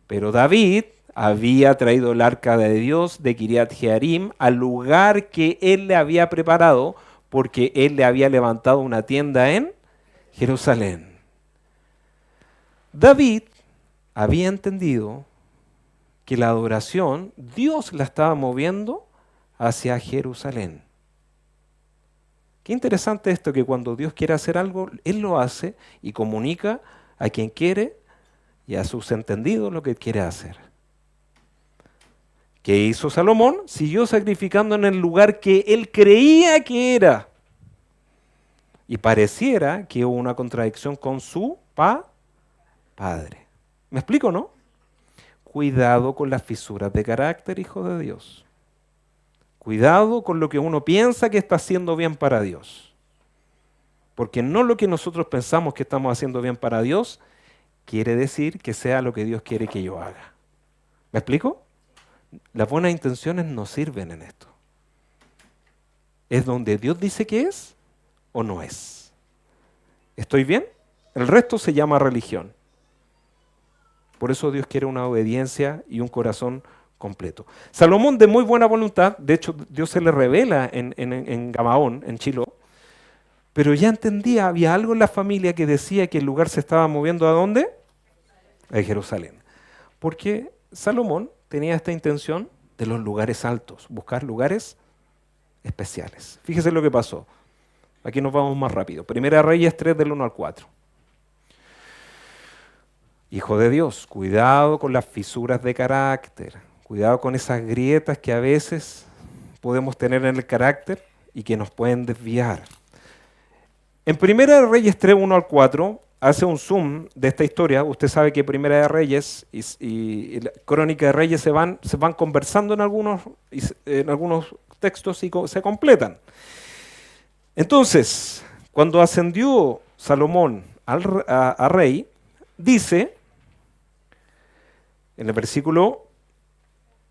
Pero David había traído el arca de Dios de Kiriat Jearim al lugar que él le había preparado, porque él le había levantado una tienda en Jerusalén. David había entendido que la adoración, Dios la estaba moviendo hacia Jerusalén. Qué interesante esto, que cuando Dios quiere hacer algo, Él lo hace y comunica a quien quiere y a sus entendidos lo que quiere hacer. ¿Qué hizo Salomón? Siguió sacrificando en el lugar que él creía que era. Y pareciera que hubo una contradicción con su padre. ¿Me explico, no? Cuidado con las fisuras de carácter, hijo de Dios. Cuidado con lo que uno piensa que está haciendo bien para Dios. Porque no lo que nosotros pensamos que estamos haciendo bien para Dios quiere decir que sea lo que Dios quiere que yo haga. ¿Me explico? Las buenas intenciones no sirven en esto. ¿Es donde Dios dice que es o no es? ¿Estoy bien? El resto se llama religión. Por eso Dios quiere una obediencia y un corazón completo. Salomón, de muy buena voluntad, de hecho Dios se le revela en Gabaón, en Chilo, pero ya entendía, había algo en la familia que decía que el lugar se estaba moviendo ¿a dónde? A Jerusalén. Porque Salomón tenía esta intención de los lugares altos, buscar lugares especiales. Fíjese lo que pasó. Aquí nos vamos más rápido. Primera Reyes 3 del 1 al 4. Hijo de Dios, cuidado con las fisuras de carácter, cuidado con esas grietas que a veces podemos tener en el carácter y que nos pueden desviar. En Primera Reyes 3, 1 al 4, hace un zoom de esta historia. Usted sabe que Primera de Reyes y la Crónica de Reyes se van conversando en algunos textos y se completan. Entonces, cuando ascendió Salomón a rey, dice en el versículo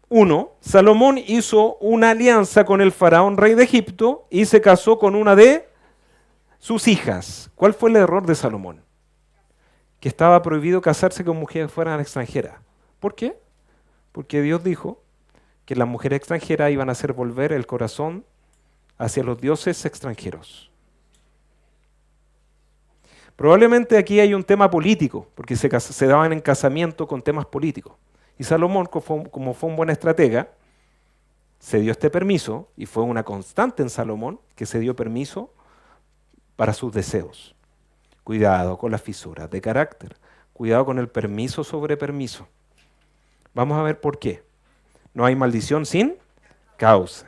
1, Salomón hizo una alianza con el faraón rey de Egipto y se casó con una de sus hijas. ¿Cuál fue el error de Salomón? Que estaba prohibido casarse con mujeres fueran extranjeras. ¿Por qué? Porque Dios dijo que las mujeres extranjeras iban a hacer volver el corazón hacia los dioses extranjeros. Probablemente aquí hay un tema político, porque se daban en casamiento con temas políticos. Y Salomón, como fue un buen estratega, se dio este permiso, y fue una constante en Salomón, que se dio permiso para sus deseos. Cuidado con las fisuras de carácter, cuidado con el permiso sobre permiso. Vamos a ver por qué. No hay maldición sin causa.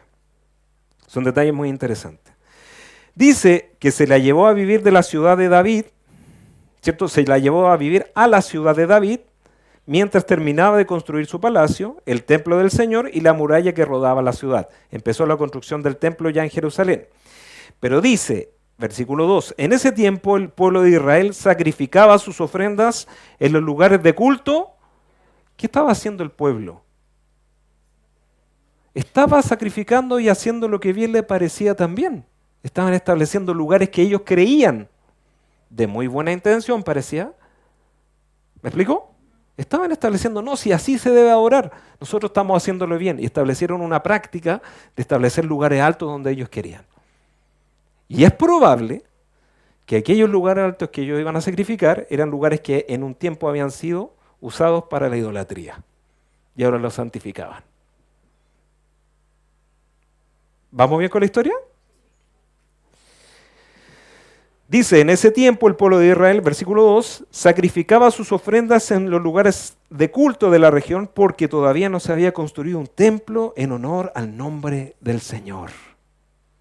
Son detalles muy interesantes. Dice que se la llevó a vivir de la ciudad de David, ¿cierto? Se la llevó a vivir a la ciudad de David mientras terminaba de construir su palacio, el templo del Señor y la muralla que rodaba la ciudad. Empezó la construcción del templo ya en Jerusalén. Pero dice, versículo 2, en ese tiempo el pueblo de Israel sacrificaba sus ofrendas en los lugares de culto. ¿Qué estaba haciendo el pueblo? Estaba sacrificando y haciendo lo que bien le parecía también. Estaban estableciendo lugares que ellos creían de muy buena intención, parecía. ¿Me explico? Estaban estableciendo, no, si así se debe adorar, nosotros estamos haciéndolo bien. Y establecieron una práctica de establecer lugares altos donde ellos querían. Y es probable que aquellos lugares altos que ellos iban a sacrificar eran lugares que en un tiempo habían sido usados para la idolatría. Y ahora los santificaban. ¿Vamos bien con la historia? Dice, en ese tiempo el pueblo de Israel, versículo 2, sacrificaba sus ofrendas en los lugares de culto de la región porque todavía no se había construido un templo en honor al nombre del Señor.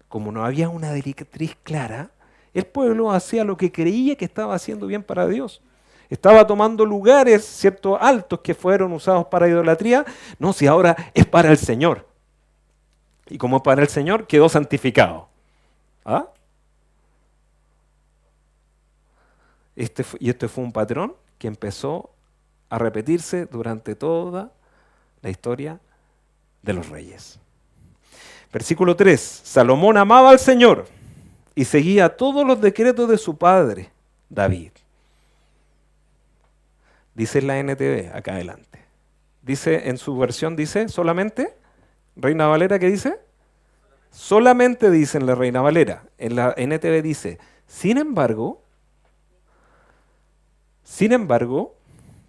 Como no había una directriz clara, el pueblo hacía lo que creía que estaba haciendo bien para Dios. Estaba tomando lugares, ¿cierto?, altos que fueron usados para idolatría. No, si ahora es para el Señor. Y como para el Señor, quedó santificado. ¿Ah? Este fue un patrón que empezó a repetirse durante toda la historia de los reyes. Versículo 3. Salomón amaba al Señor y seguía todos los decretos de su padre, David. Dice en la NTV, acá adelante. Dice, en su versión dice, solamente, Reina Valera, ¿qué dice? Solamente dice en la Reina Valera. En la NTV dice, sin embargo,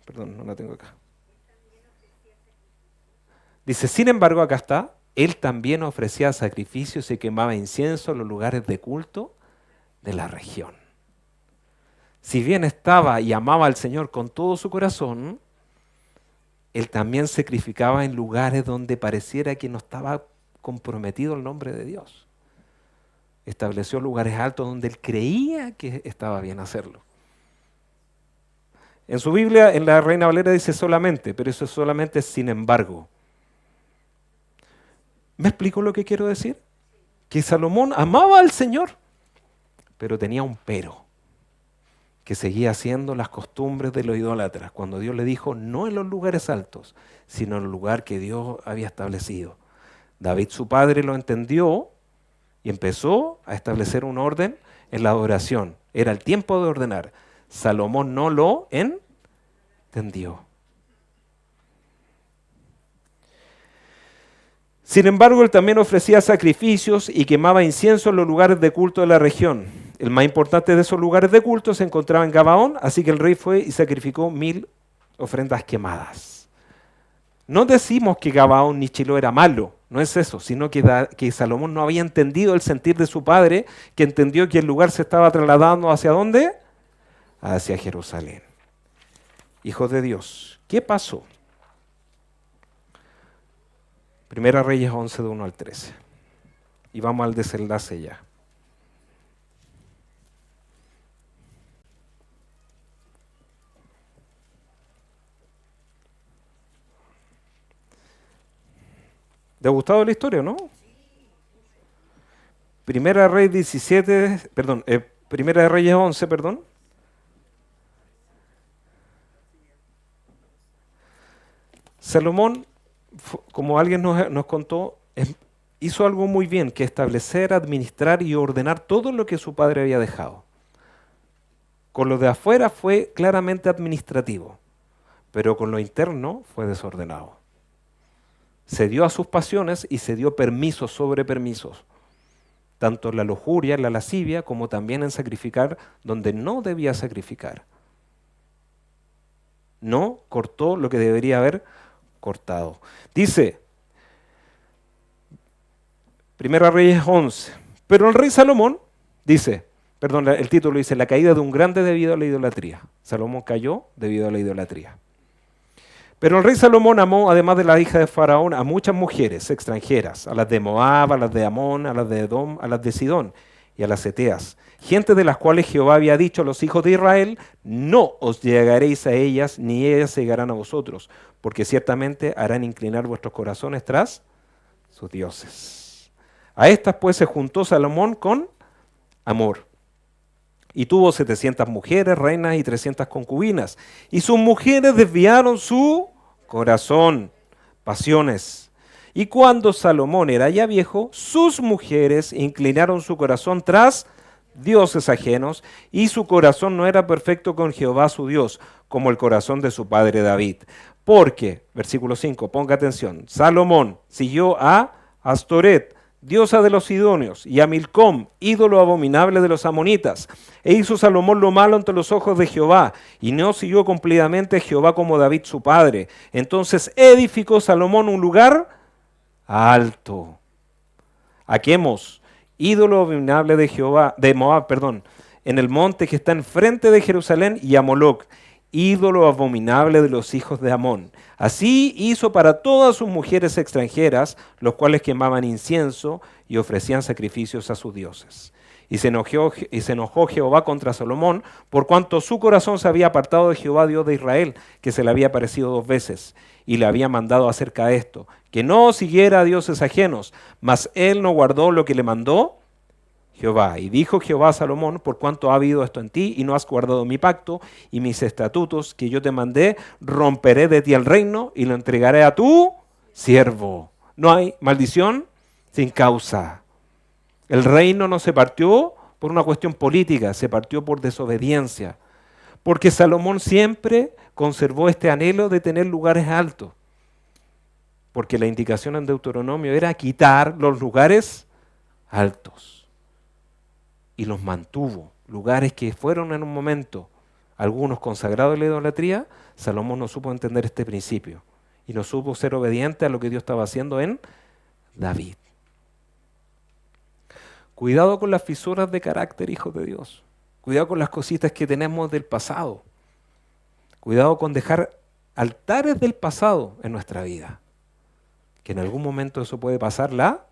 perdón, no la tengo acá. Dice, sin embargo, acá está, él también ofrecía sacrificios y quemaba incienso en los lugares de culto de la región. Si bien estaba y amaba al Señor con todo su corazón, él también sacrificaba en lugares donde pareciera que no estaba comprometido el nombre de Dios. Estableció lugares altos donde él creía que estaba bien hacerlo. En su Biblia, en la Reina Valera dice solamente, pero eso es solamente sin embargo. ¿Me explico lo que quiero decir? Que Salomón amaba al Señor, pero tenía un pero, que seguía haciendo las costumbres de los idólatras, cuando Dios le dijo, no en los lugares altos, sino en el lugar que Dios había establecido. David, su padre, lo entendió y empezó a establecer un orden en la adoración. Era el tiempo de ordenar. Salomón no lo entendió. Sin embargo, él también ofrecía sacrificios y quemaba incienso en los lugares de culto de la región. El más importante de esos lugares de culto se encontraba en Gabaón, así que el rey fue y sacrificó 1000 ofrendas quemadas. No decimos que Gabaón ni Chilo era malo, no es eso, sino que Salomón no había entendido el sentir de su padre, que entendió que el lugar se estaba trasladando ¿hacia dónde? Hacia Jerusalén. Hijos de Dios, ¿qué pasó? Primera Reyes 11, de 1 al 13. Y vamos al desenlace ya. ¿Te ha gustado la historia, no? Primera Reyes 17, perdón, Primera de Reyes 11, perdón. Salomón, como alguien nos contó, hizo algo muy bien, que establecer, administrar y ordenar todo lo que su padre había dejado. Con lo de afuera fue claramente administrativo, pero con lo interno fue desordenado. Se dio a sus pasiones y se dio permisos sobre permisos, tanto en la lujuria, en la lascivia, como también en sacrificar donde no debía sacrificar. No cortó lo que debería haber cortado. Dice, Primera Reyes 11, pero el rey Salomón, dice, perdón, el título dice, la caída de un grande debido a la idolatría. Salomón cayó debido a la idolatría. Pero el rey Salomón amó, además de la hija de Faraón, a muchas mujeres extranjeras, a las de Moab, a las de Amón, a las de Edom, a las de Sidón y a las Eteas, gente de las cuales Jehová había dicho a los hijos de Israel, no os llegaréis a ellas, ni ellas llegarán a vosotros, porque ciertamente harán inclinar vuestros corazones tras sus dioses. A estas pues se juntó Salomón con amor. Y tuvo 700 mujeres, reinas y 300 concubinas. Y sus mujeres desviaron su corazón, pasiones. Y cuando Salomón era ya viejo, sus mujeres inclinaron su corazón tras dioses ajenos, y su corazón no era perfecto con Jehová su Dios, como el corazón de su padre David. Porque, versículo 5, ponga atención, Salomón siguió a Astoret, diosa de los sidonios, y a Milcom, ídolo abominable de los amonitas. E hizo Salomón lo malo ante los ojos de Jehová, y no siguió cumplidamente a Jehová como David su padre. Entonces edificó Salomón un lugar alto a Quemos, ídolo abominable de Jehová, de Moab, perdón, en el monte que está enfrente de Jerusalén, y a Moloc, ídolo abominable de los hijos de Amón. Así hizo para todas sus mujeres extranjeras, los cuales quemaban incienso y ofrecían sacrificios a sus dioses. Y se enojó Jehová contra Salomón, por cuanto su corazón se había apartado de Jehová, Dios de Israel, que se le había aparecido 2 veces, y le había mandado acerca de esto, que no siguiera a dioses ajenos, mas él no guardó lo que le mandó Jehová. Y dijo Jehová a Salomón, por cuanto ha habido esto en ti, y no has guardado mi pacto y mis estatutos que yo te mandé, romperé de ti el reino y lo entregaré a tu siervo. No hay maldición sin causa. El reino no se partió por una cuestión política, se partió por desobediencia. Porque Salomón siempre conservó este anhelo de tener lugares altos. Porque la indicación en Deuteronomio era quitar los lugares altos. Y los mantuvo. Lugares que fueron en un momento algunos consagrados a la idolatría. Salomón no supo entender este principio. Y no supo ser obediente a lo que Dios estaba haciendo en David. Cuidado con las fisuras de carácter, hijos de Dios. Cuidado con las cositas que tenemos del pasado. Cuidado con dejar altares del pasado en nuestra vida. Que en algún momento eso puede pasar la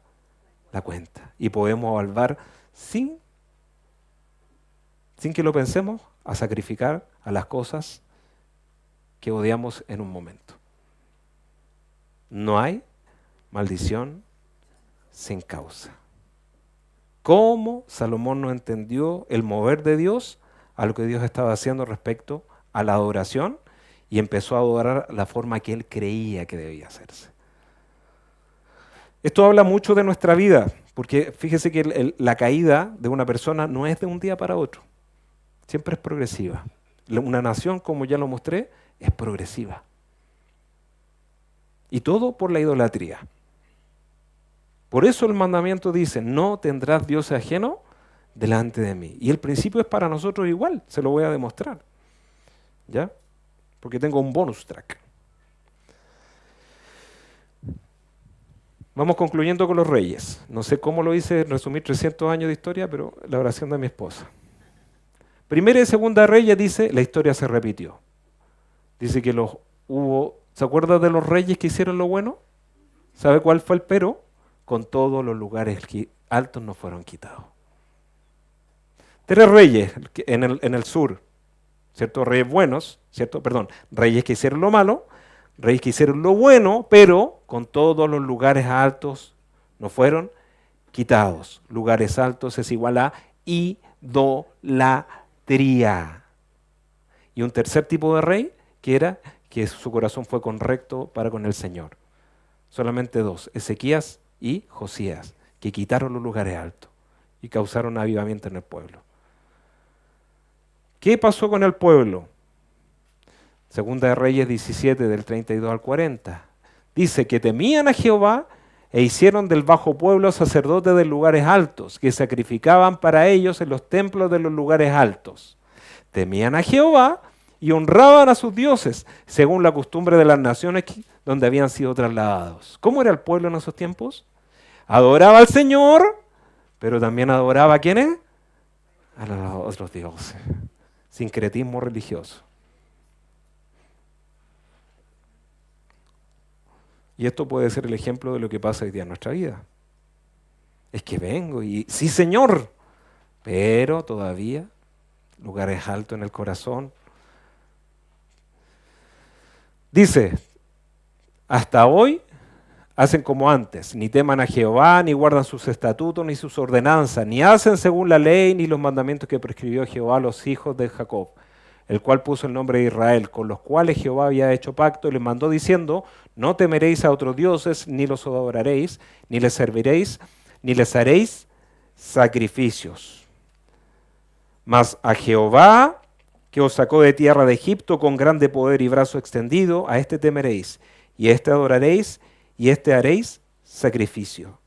cuenta. Y podemos volver sin que lo pensemos a sacrificar a las cosas que odiamos en un momento. No hay maldición sin causa. ¿Cómo Salomón no entendió el mover de Dios a lo que Dios estaba haciendo respecto a la adoración y empezó a adorar la forma que él creía que debía hacerse? Esto habla mucho de nuestra vida, porque fíjese que la caída de una persona no es de un día para otro, siempre es progresiva. Una nación, como ya lo mostré, es progresiva. Y todo por la idolatría. Por eso el mandamiento dice, no tendrás dioses ajenos delante de mí. Y el principio es para nosotros igual, se lo voy a demostrar. ¿Ya? Porque tengo un bonus track. Vamos concluyendo con los reyes. No sé cómo lo hice, resumir 300 años de historia, pero la oración de mi esposa. Primera y segunda reyes dice, la historia se repitió. Dice que ¿se acuerda de los reyes que hicieron lo bueno? ¿Sabe cuál fue el pero? Con todos los lugares altos no fueron quitados. 3 reyes en el sur, ¿cierto? Reyes buenos, ¿cierto? Perdón, reyes que hicieron lo malo, reyes que hicieron lo bueno, pero con todos los lugares altos no fueron quitados. Lugares altos es igual a idolatría. Y un tercer tipo de rey que era que su corazón fue correcto para con el Señor. Solamente 2, Ezequías y Josías, que quitaron los lugares altos y causaron avivamiento en el pueblo. ¿Qué pasó con el pueblo? Segunda de Reyes 17, del 32 al 40. Dice que temían a Jehová e hicieron del bajo pueblo sacerdotes de lugares altos, que sacrificaban para ellos en los templos de los lugares altos. Temían a Jehová y honraban a sus dioses, según la costumbre de las naciones donde habían sido trasladados. ¿Cómo era el pueblo en esos tiempos? Adoraba al Señor, pero también adoraba ¿a quiénes? A los otros dioses. Sincretismo religioso. Y esto puede ser el ejemplo de lo que pasa hoy día en nuestra vida. Es que vengo y sí, Señor, pero todavía lugares altos en el corazón. Dice, hasta hoy hacen como antes, ni teman a Jehová, ni guardan sus estatutos, ni sus ordenanzas, ni hacen según la ley, ni los mandamientos que prescribió Jehová a los hijos de Jacob, el cual puso el nombre de Israel, con los cuales Jehová había hecho pacto y les mandó diciendo, no temeréis a otros dioses, ni los adoraréis, ni les serviréis, ni les haréis sacrificios. Mas a Jehová, que os sacó de tierra de Egipto con grande poder y brazo extendido, a este temeréis, y a este adoraréis, y este haréis sacrificio.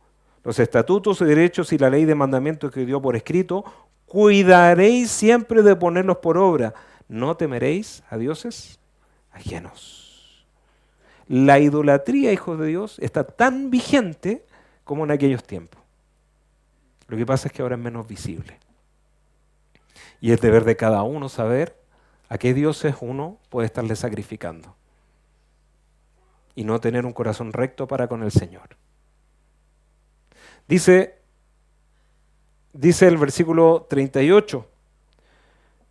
Los estatutos y derechos y la ley de mandamientos que dio por escrito, cuidaréis siempre de ponerlos por obra. No temeréis a dioses ajenos. La idolatría, hijos de Dios, está tan vigente como en aquellos tiempos. Lo que pasa es que ahora es menos visible. Y es deber de cada uno saber a qué dioses uno puede estarle sacrificando. Y no tener un corazón recto para con el Señor. Dice el versículo 38,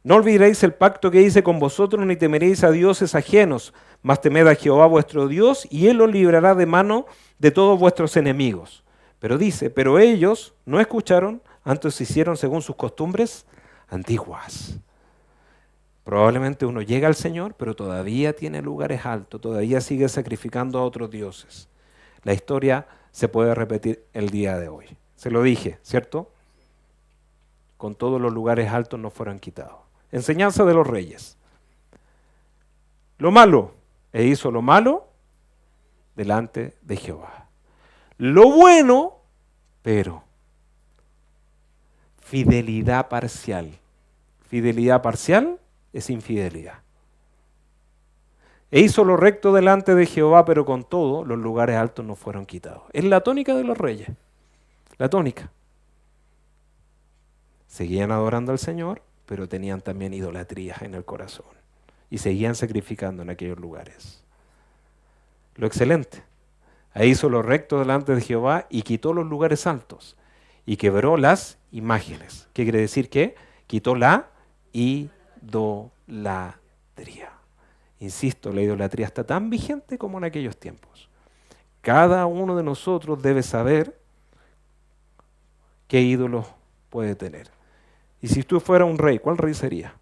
no olvidéis el pacto que hice con vosotros, ni temeréis a dioses ajenos, mas temed a Jehová vuestro Dios, y Él os librará de mano de todos vuestros enemigos. Pero dice, pero ellos no escucharon, antes hicieron según sus costumbres antiguas. Probablemente uno llega al Señor, pero todavía tiene lugares altos, todavía sigue sacrificando a otros dioses. La historia se puede repetir el día de hoy. Se lo dije, ¿cierto? Con todos los lugares altos no fueron quitados. Enseñanza de los reyes. Lo malo, e hizo lo malo delante de Jehová. Lo bueno, pero fidelidad parcial. Fidelidad parcial es infidelidad. E hizo lo recto delante de Jehová, pero con todo los lugares altos no fueron quitados. Es la tónica de los reyes. La tónica. Seguían adorando al Señor, pero tenían también idolatrías en el corazón. Y seguían sacrificando en aquellos lugares. Lo excelente. E hizo lo recto delante de Jehová y quitó los lugares altos. Y quebró las imágenes. ¿Qué quiere decir? Que quitó la idolatría. Insisto, la idolatría está tan vigente como en aquellos tiempos. Cada uno de nosotros debe saber qué ídolos puede tener. Y si tú fueras un rey, ¿cuál rey sería?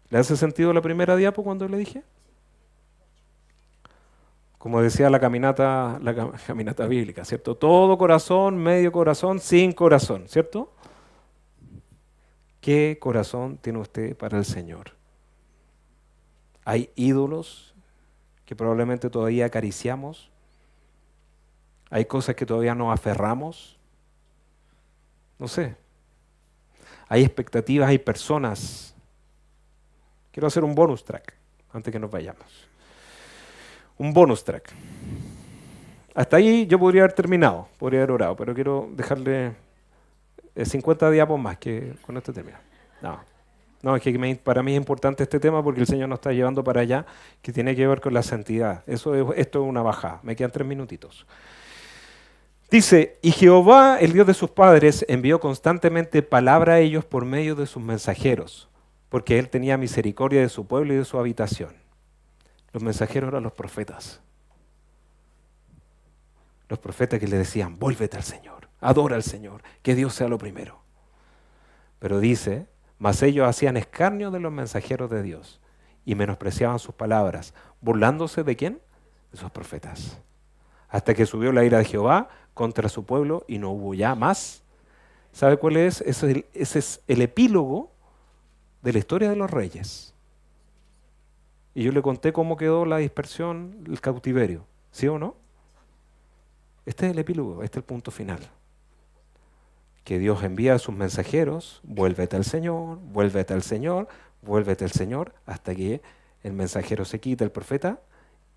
¿Le hace sentido la primera diapo cuando le dije? Como decía la caminata bíblica, ¿cierto? Todo corazón, medio corazón, sin corazón, ¿cierto? ¿Qué corazón tiene usted para el Señor? Hay ídolos que probablemente todavía acariciamos. Hay cosas que todavía nos aferramos. No sé. Hay expectativas, hay personas. Quiero hacer un bonus track antes que nos vayamos. Un bonus track. Hasta ahí yo podría haber terminado, podría haber orado, pero quiero dejarle 50 diapos más, que con esto termino. No, es que para mí es importante este tema porque el Señor nos está llevando para allá, que tiene que ver con la santidad. Esto es una bajada. Me quedan 3 minutitos. Dice, y Jehová, el Dios de sus padres, envió constantemente palabra a ellos por medio de sus mensajeros, porque Él tenía misericordia de su pueblo y de su habitación. Los mensajeros eran los profetas. Los profetas que le decían, vuélvete al Señor, adora al Señor, que Dios sea lo primero. Pero dice, mas ellos hacían escarnio de los mensajeros de Dios y menospreciaban sus palabras, burlándose ¿de quién? De sus profetas. Hasta que subió la ira de Jehová contra su pueblo y no hubo ya más. ¿Sabe cuál es? Ese es el epílogo de la historia de los reyes. Y yo le conté cómo quedó la dispersión, el cautiverio. ¿Sí o no? Este es el epílogo, este es el punto final. Que Dios envía a sus mensajeros, vuélvete al Señor, vuélvete al Señor, vuélvete al Señor, hasta que el mensajero se quita, el profeta,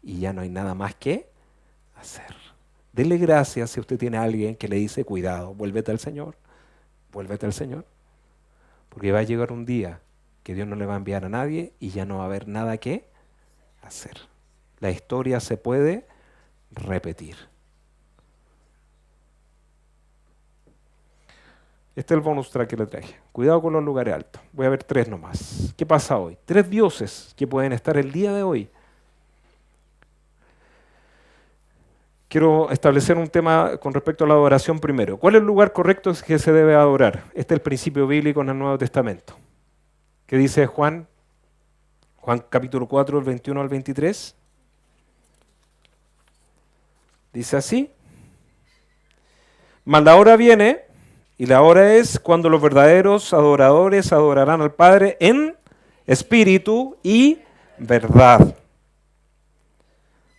y ya no hay nada más que hacer. Dele gracias si usted tiene a alguien que le dice, cuidado, vuélvete al Señor, porque va a llegar un día que Dios no le va a enviar a nadie y ya no va a haber nada que hacer. La historia se puede repetir. Este es el bonus track que le traje. Cuidado con los lugares altos. Voy a ver 3 nomás. ¿Qué pasa hoy? 3 dioses que pueden estar el día de hoy. Quiero establecer un tema con respecto a la adoración primero. ¿Cuál es el lugar correcto que se debe adorar? Este es el principio bíblico en el Nuevo Testamento. ¿Qué dice Juan? Juan capítulo 4, el 21 al 23. Dice así. Mas la hora viene, y la hora es cuando los verdaderos adoradores adorarán al Padre en espíritu y verdad.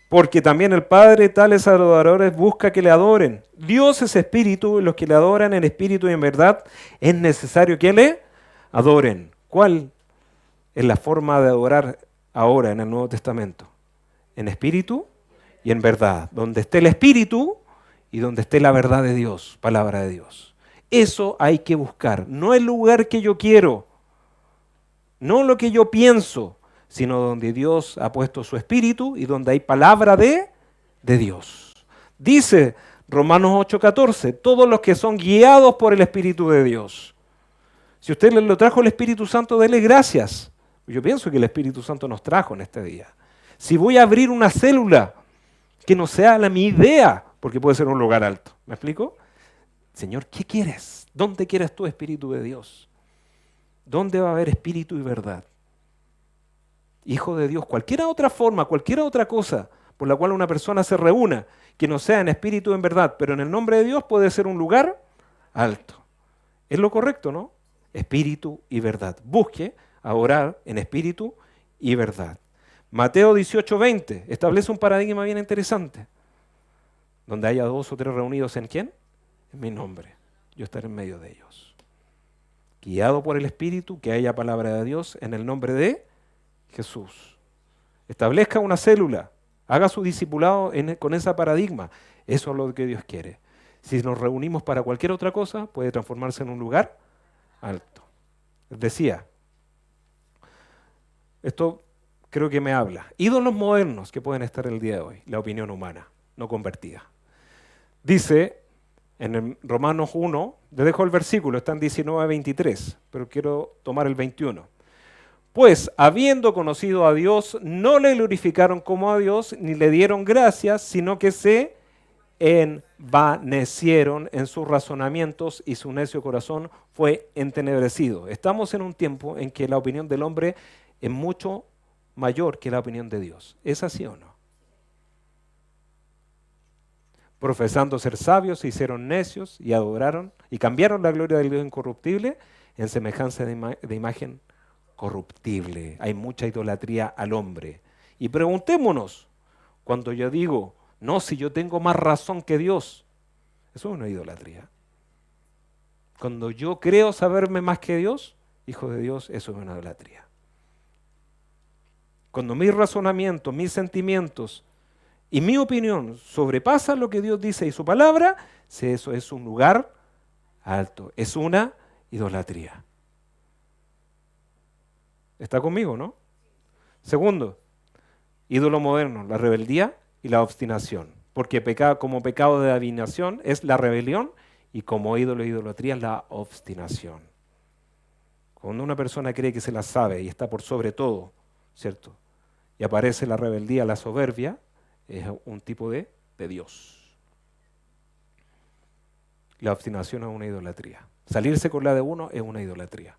Porque también el Padre tales adoradores busca que le adoren. Dios es espíritu, y los que le adoran en espíritu y en verdad es necesario que le adoren. ¿Cuál es la forma de adorar ahora en el Nuevo Testamento? En espíritu y en verdad. Donde esté el espíritu y donde esté la verdad de Dios, palabra de Dios. Eso hay que buscar. No el lugar que yo quiero, no lo que yo pienso, sino donde Dios ha puesto su espíritu y donde hay palabra de Dios. Dice Romanos 8:14, todos los que son guiados por el Espíritu de Dios. Si usted le lo trajo el Espíritu Santo, dele gracias. Yo pienso que el Espíritu Santo nos trajo en este día. Si voy a abrir una célula, que no sea mi idea, porque puede ser un lugar alto. ¿Me explico? Señor, ¿qué quieres? ¿Dónde quieres tú, Espíritu de Dios? ¿Dónde va a haber espíritu y verdad? Hijo de Dios, cualquier otra forma, cualquier otra cosa, por la cual una persona se reúna, que no sea en espíritu o en verdad, pero en el nombre de Dios puede ser un lugar alto. Es lo correcto, ¿no? Espíritu y verdad. Busque a orar en espíritu y verdad. Mateo 18:20 establece un paradigma bien interesante. Donde haya 2 o 3 reunidos en ¿quién? En mi nombre. Yo estaré en medio de ellos. Guiado por el Espíritu, que haya palabra de Dios en el nombre de Jesús. Establezca una célula. Haga su discipulado con ese paradigma. Eso es lo que Dios quiere. Si nos reunimos para cualquier otra cosa, puede transformarse en un lugar alto. Decía, esto creo que me habla. Ídolos modernos que pueden estar el día de hoy, la opinión humana, no convertida. Dice en el Romanos 1, le dejo el versículo, está en 19:23, pero quiero tomar el 21. Pues, habiendo conocido a Dios, no le glorificaron como a Dios, ni le dieron gracias, sino que se envanecieron en sus razonamientos y su necio corazón fue entenebrecido. Estamos en un tiempo en que la opinión del hombre es mucho mayor que la opinión de Dios. ¿Es así o no? Profesando ser sabios, se hicieron necios y adoraron y cambiaron la gloria del Dios incorruptible en semejanza de imagen corruptible. Hay mucha idolatría al hombre. Y preguntémonos, cuando yo digo, no, si yo tengo más razón que Dios, eso es una idolatría. Cuando yo creo saberme más que Dios, hijo de Dios, eso es una idolatría. Cuando mis razonamientos, mis sentimientos y mi opinión sobrepasa lo que Dios dice y su palabra, si eso es un lugar alto, es una idolatría. ¿Está conmigo, no? Segundo, ídolo moderno, la rebeldía y la obstinación. Porque como pecado de adivinación es la rebelión y como ídolo e idolatría es la obstinación. Cuando una persona cree que se la sabe y está por sobre todo, ¿cierto? Y aparece la rebeldía, la soberbia, es un tipo de Dios. La obstinación es una idolatría. Salirse con la de uno es una idolatría.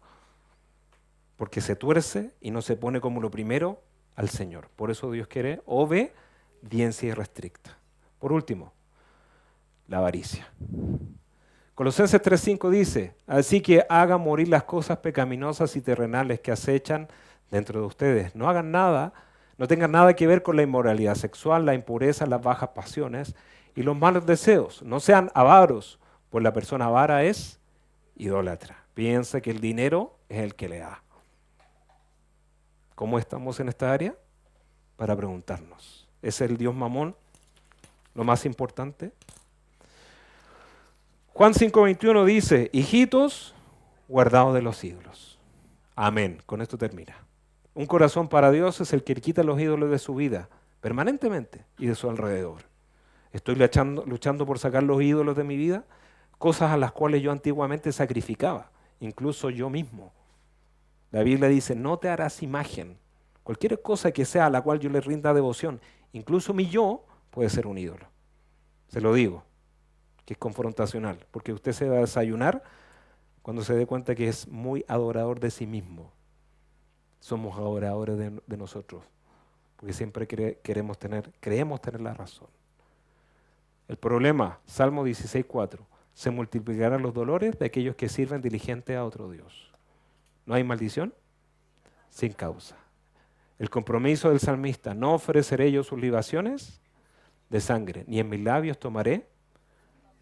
Porque se tuerce y no se pone como lo primero al Señor. Por eso Dios quiere obediencia irrestricta. Por último, la avaricia. Colosenses 3:5 dice, así que hagan morir las cosas pecaminosas y terrenales que acechan dentro de ustedes. No hagan nada, no tengan nada que ver con la inmoralidad sexual, la impureza, las bajas pasiones y los malos deseos. No sean avaros, pues la persona avara es idólatra. Piensa que el dinero es el que le da. ¿Cómo estamos en esta área? Para preguntarnos, ¿es el Dios Mamón lo más importante? Juan 5:21 dice, hijitos, guardados de los ídolos. Amén. Con esto termina. Un corazón para Dios es el que quita los ídolos de su vida permanentemente y de su alrededor. Estoy luchando por sacar los ídolos de mi vida, cosas a las cuales yo antiguamente sacrificaba, incluso yo mismo. La Biblia dice, no te harás imagen. Cualquier cosa que sea a la cual yo le rinda devoción, incluso mi yo, puede ser un ídolo. Se lo digo, que es confrontacional, porque usted se va a desayunar cuando se dé cuenta que es muy adorador de sí mismo. Somos adoradores de nosotros, porque siempre creemos tener la razón. El problema, Salmo 16:4, se multiplicarán los dolores de aquellos que sirven diligente a otro Dios. ¿No hay maldición? Sin causa. El compromiso del salmista, no ofreceré yo sus libaciones de sangre, ni en mis labios tomaré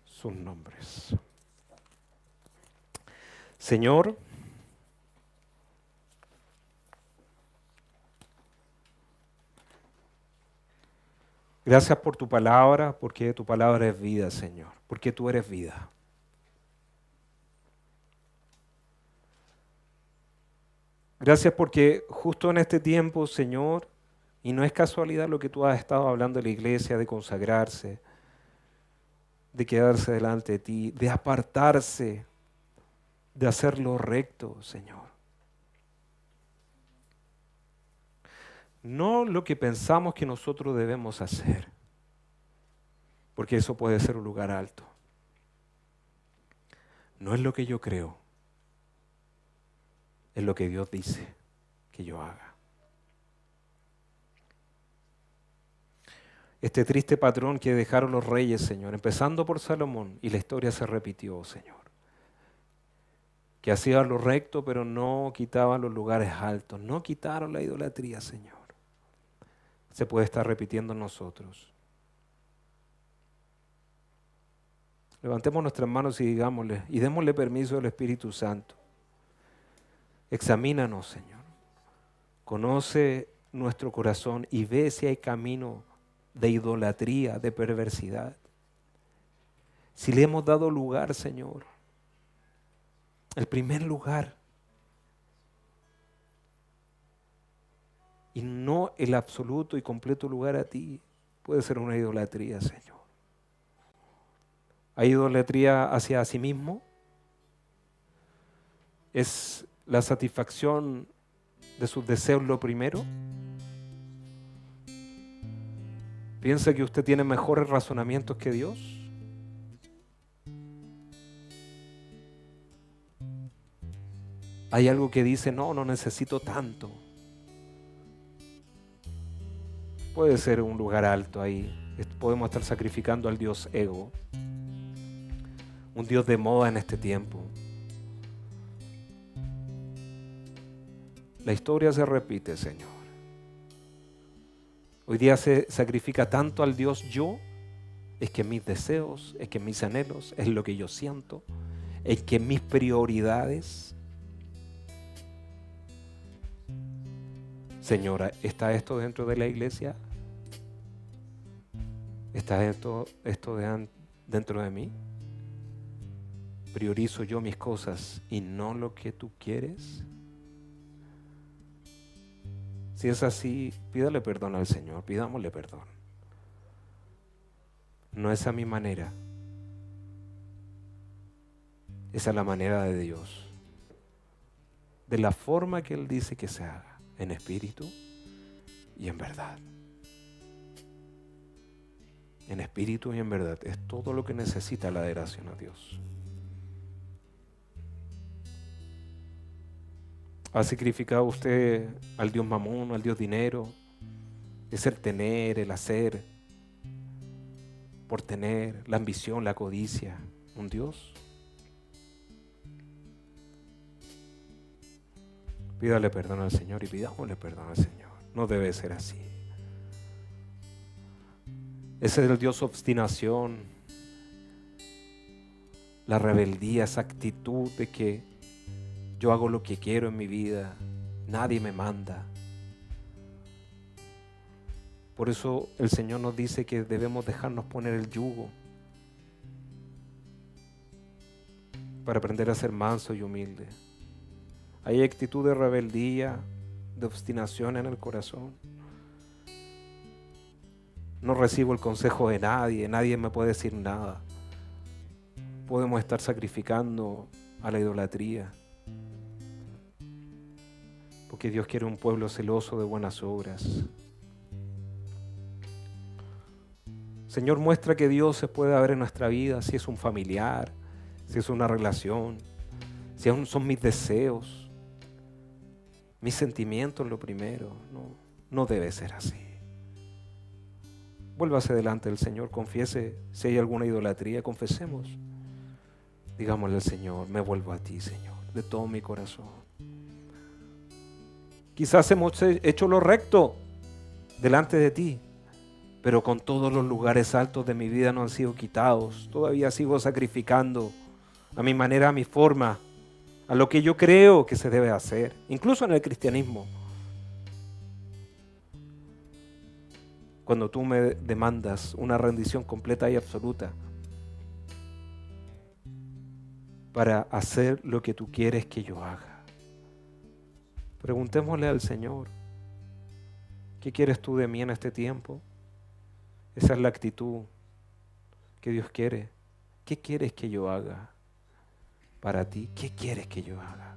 sus nombres. Señor, gracias por tu palabra, porque tu palabra es vida, Señor, porque tú eres vida. Gracias porque justo en este tiempo, Señor, y no es casualidad lo que tú has estado hablando de la iglesia, de consagrarse, de quedarse delante de ti, de apartarse, de hacer lo recto, Señor. No lo que pensamos que nosotros debemos hacer, porque eso puede ser un lugar alto. No es lo que yo creo, es lo que Dios dice que yo haga. este triste patrón que dejaron los reyes, Señor, empezando por Salomón, y la historia se repitió, Señor. Que hacían lo recto, pero no quitaban los lugares altos, no quitaron la idolatría, Señor. Se puede estar repitiendo en nosotros. Levantemos nuestras manos y digámosle, y démosle permiso al Espíritu Santo. Examínanos, Señor. Conoce nuestro corazón y ve si hay camino de idolatría, de perversidad. Si le hemos dado lugar, Señor, el primer lugar, y no el absoluto y completo lugar a ti, puede ser una idolatría, Señor. ¿Hay idolatría hacia sí mismo? ¿Es la satisfacción de sus deseos lo primero? ¿Piensa que usted tiene mejores razonamientos que Dios? Hay algo que dice, no necesito tanto. Puede ser un lugar alto ahí. Podemos estar sacrificando al Dios ego. Un Dios de moda en este tiempo. La historia se repite, Señor. Hoy día se sacrifica tanto al Dios yo, es que mis deseos, es que mis anhelos, es lo que yo siento, es que mis prioridades. Señora, ¿está esto dentro de la iglesia? ¿Está esto dentro de mí? ¿Priorizo yo mis cosas y no lo que tú quieres? Si es así, pídale perdón al Señor, pidámosle perdón. No es a mi manera, esa es la manera de Dios, de la forma que Él dice que se haga, en espíritu y en verdad. En espíritu y en verdad es todo lo que necesita la adoración a Dios. ¿Ha sacrificado usted al Dios mamón, al Dios dinero? Es el tener, el hacer, por tener, la ambición, la codicia, un Dios. Pídale perdón al Señor y pidámosle perdón al Señor. No debe ser así. Ese es el Dios obstinación, la rebeldía, esa actitud de que yo hago lo que quiero en mi vida, nadie me manda. Por eso el Señor nos dice que debemos dejarnos poner el yugo para aprender a ser manso y humilde. Hay actitud de rebeldía, de obstinación en el corazón. No recibo el consejo de nadie, nadie me puede decir nada. Podemos estar sacrificando a la idolatría. Porque Dios quiere un pueblo celoso de buenas obras. Señor, muestra que Dios se puede ver en nuestra vida, si es un familiar, si es una relación, si son mis deseos, mis sentimientos lo primero. No debe ser así. Vuélvase delante del Señor, confiese si hay alguna idolatría, confesemos. Digámosle al Señor, me vuelvo a ti, Señor, de todo mi corazón. Quizás hemos hecho lo recto delante de ti, pero con todos los lugares altos de mi vida no han sido quitados. Todavía sigo sacrificando a mi manera, a mi forma, a lo que yo creo que se debe hacer, incluso en el cristianismo. Cuando tú me demandas una rendición completa y absoluta para hacer lo que tú quieres que yo haga. Preguntémosle al Señor, ¿qué quieres tú de mí en este tiempo? Esa es la actitud que Dios quiere. ¿Qué quieres que yo haga para ti? ¿Qué quieres que yo haga?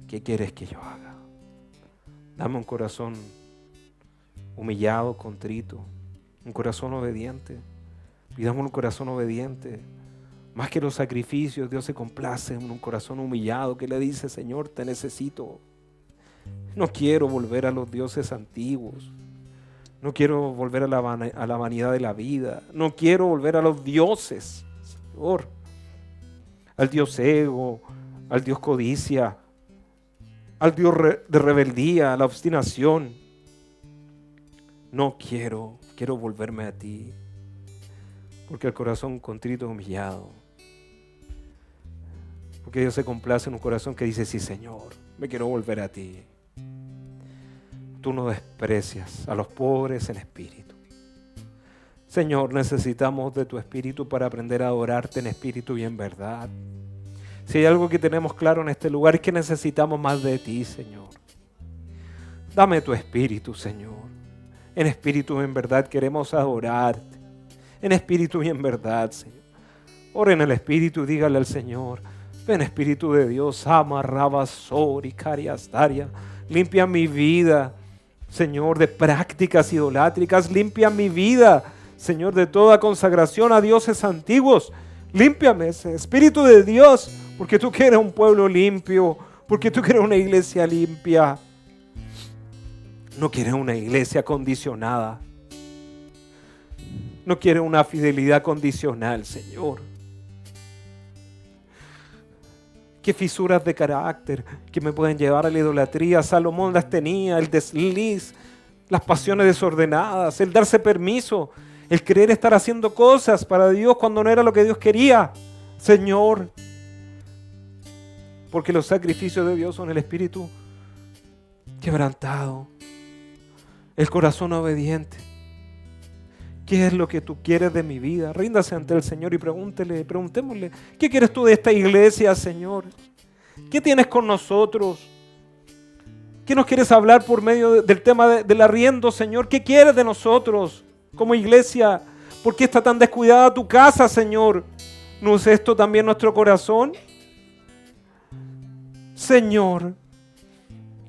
¿Qué quieres que yo haga? Dame un corazón humillado, contrito, un corazón obediente. Pidamos un corazón obediente. Más que los sacrificios, Dios se complace en un corazón humillado que le dice, Señor, te necesito. No quiero volver a los dioses antiguos. No quiero volver a la vanidad de la vida. No quiero volver a los dioses, Señor. Al Dios ego, al Dios codicia, al Dios de rebeldía, a la obstinación. No quiero volverme a ti. Porque el corazón contrito y humillado. Porque Dios se complace en un corazón que dice, sí, Señor, me quiero volver a ti. Tú no desprecias a los pobres en espíritu. Señor, necesitamos de tu espíritu para aprender a adorarte en espíritu y en verdad. Si hay algo que tenemos claro en este lugar es que necesitamos más de ti, Señor. Dame tu espíritu, Señor. En espíritu y en verdad queremos adorarte. En espíritu y en verdad, Señor. Ora en el espíritu y dígale al Señor, ven Espíritu de Dios, ama, rabasori, cariastaria, limpia mi vida, Señor, de prácticas idolátricas, limpia mi vida, Señor, de toda consagración a dioses antiguos. Límpiame, ese Espíritu de Dios, porque tú quieres un pueblo limpio, porque tú quieres una iglesia limpia. No quieres una iglesia condicionada. No quieres una fidelidad condicional, Señor. Qué fisuras de carácter que me pueden llevar a la idolatría. Salomón las tenía, el desliz, las pasiones desordenadas, el darse permiso, el querer estar haciendo cosas para Dios cuando no era lo que Dios quería. Señor, porque los sacrificios de Dios son el espíritu quebrantado, el corazón obediente. ¿Qué es lo que tú quieres de mi vida? Ríndase ante el Señor y preguntémosle, ¿qué quieres tú de esta iglesia, Señor? ¿Qué tienes con nosotros? ¿Qué nos quieres hablar por medio del tema del arriendo, Señor? ¿Qué quieres de nosotros como iglesia? ¿Por qué está tan descuidada tu casa, Señor? ¿No es esto también nuestro corazón? Señor,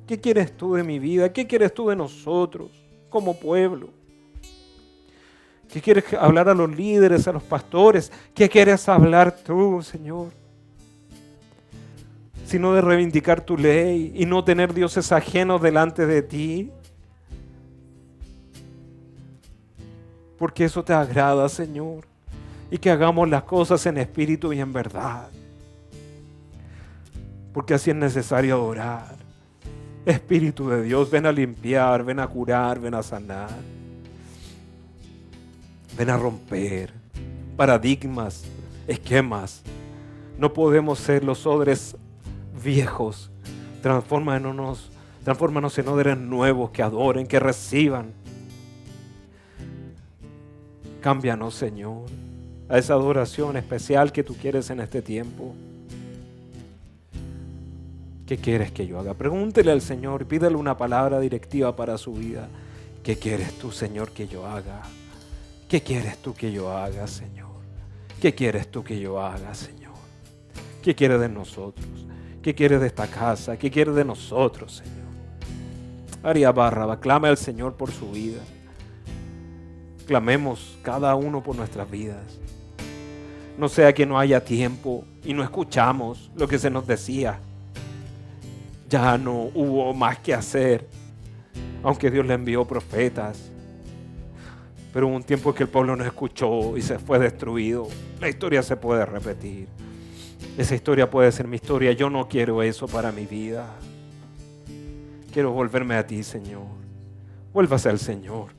¿qué quieres tú de mi vida? ¿Qué quieres tú de nosotros como pueblo? ¿Qué quieres hablar a los líderes, a los pastores? ¿Qué quieres hablar tú, Señor? Sino de reivindicar tu ley y no tener dioses ajenos delante de ti. Porque eso te agrada, Señor. Y que hagamos las cosas en espíritu y en verdad. Porque así es necesario adorar. Espíritu de Dios, ven a limpiar, ven a curar, ven a sanar. Ven a romper paradigmas, esquemas. No podemos ser los odres viejos. Transfórmanos en odres nuevos que adoren, que reciban. Cámbianos, Señor, a esa adoración especial que tú quieres en este tiempo. ¿Qué quieres que yo haga? Pregúntele al Señor y pídele una palabra directiva para su vida. ¿Qué quieres tú, Señor, que yo haga? ¿Qué quieres tú que yo haga, Señor? ¿Qué quieres tú que yo haga, Señor? ¿Qué quieres de nosotros? ¿Qué quieres de esta casa? ¿Qué quieres de nosotros, Señor? Aria Barraba, clame al Señor por su vida. Clamemos cada uno por nuestras vidas. No sea que no haya tiempo y no escuchamos lo que se nos decía. Ya no hubo más que hacer, aunque Dios le envió profetas. Pero hubo un tiempo que el pueblo no escuchó y se fue destruido. La historia se puede repetir. Esa historia puede ser mi historia. Yo no quiero eso para mi vida. Quiero volverme a ti, Señor. Vuélvase al Señor.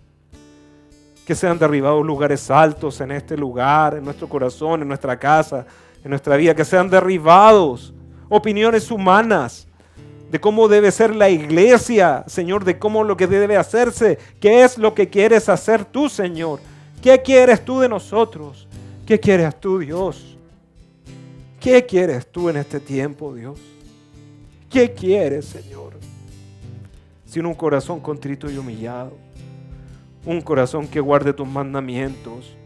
Que sean derribados lugares altos en este lugar, en nuestro corazón, en nuestra casa, en nuestra vida. Que sean derribados opiniones humanas de cómo debe ser la iglesia, Señor, de cómo lo que debe hacerse, qué es lo que quieres hacer tú, Señor, qué quieres tú de nosotros, qué quieres tú, Dios, qué quieres tú en este tiempo, Dios, qué quieres, Señor, sin un corazón contrito y humillado, un corazón que guarde tus mandamientos.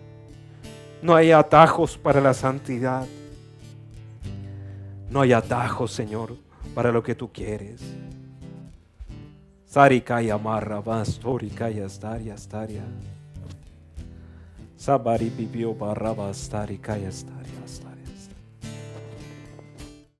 No hay atajos para la santidad, no hay atajos, Señor, para lo que tú quieres. Sarikaya marra bastorikaya staria staria. Sabari bibio barra bastarikaya staria.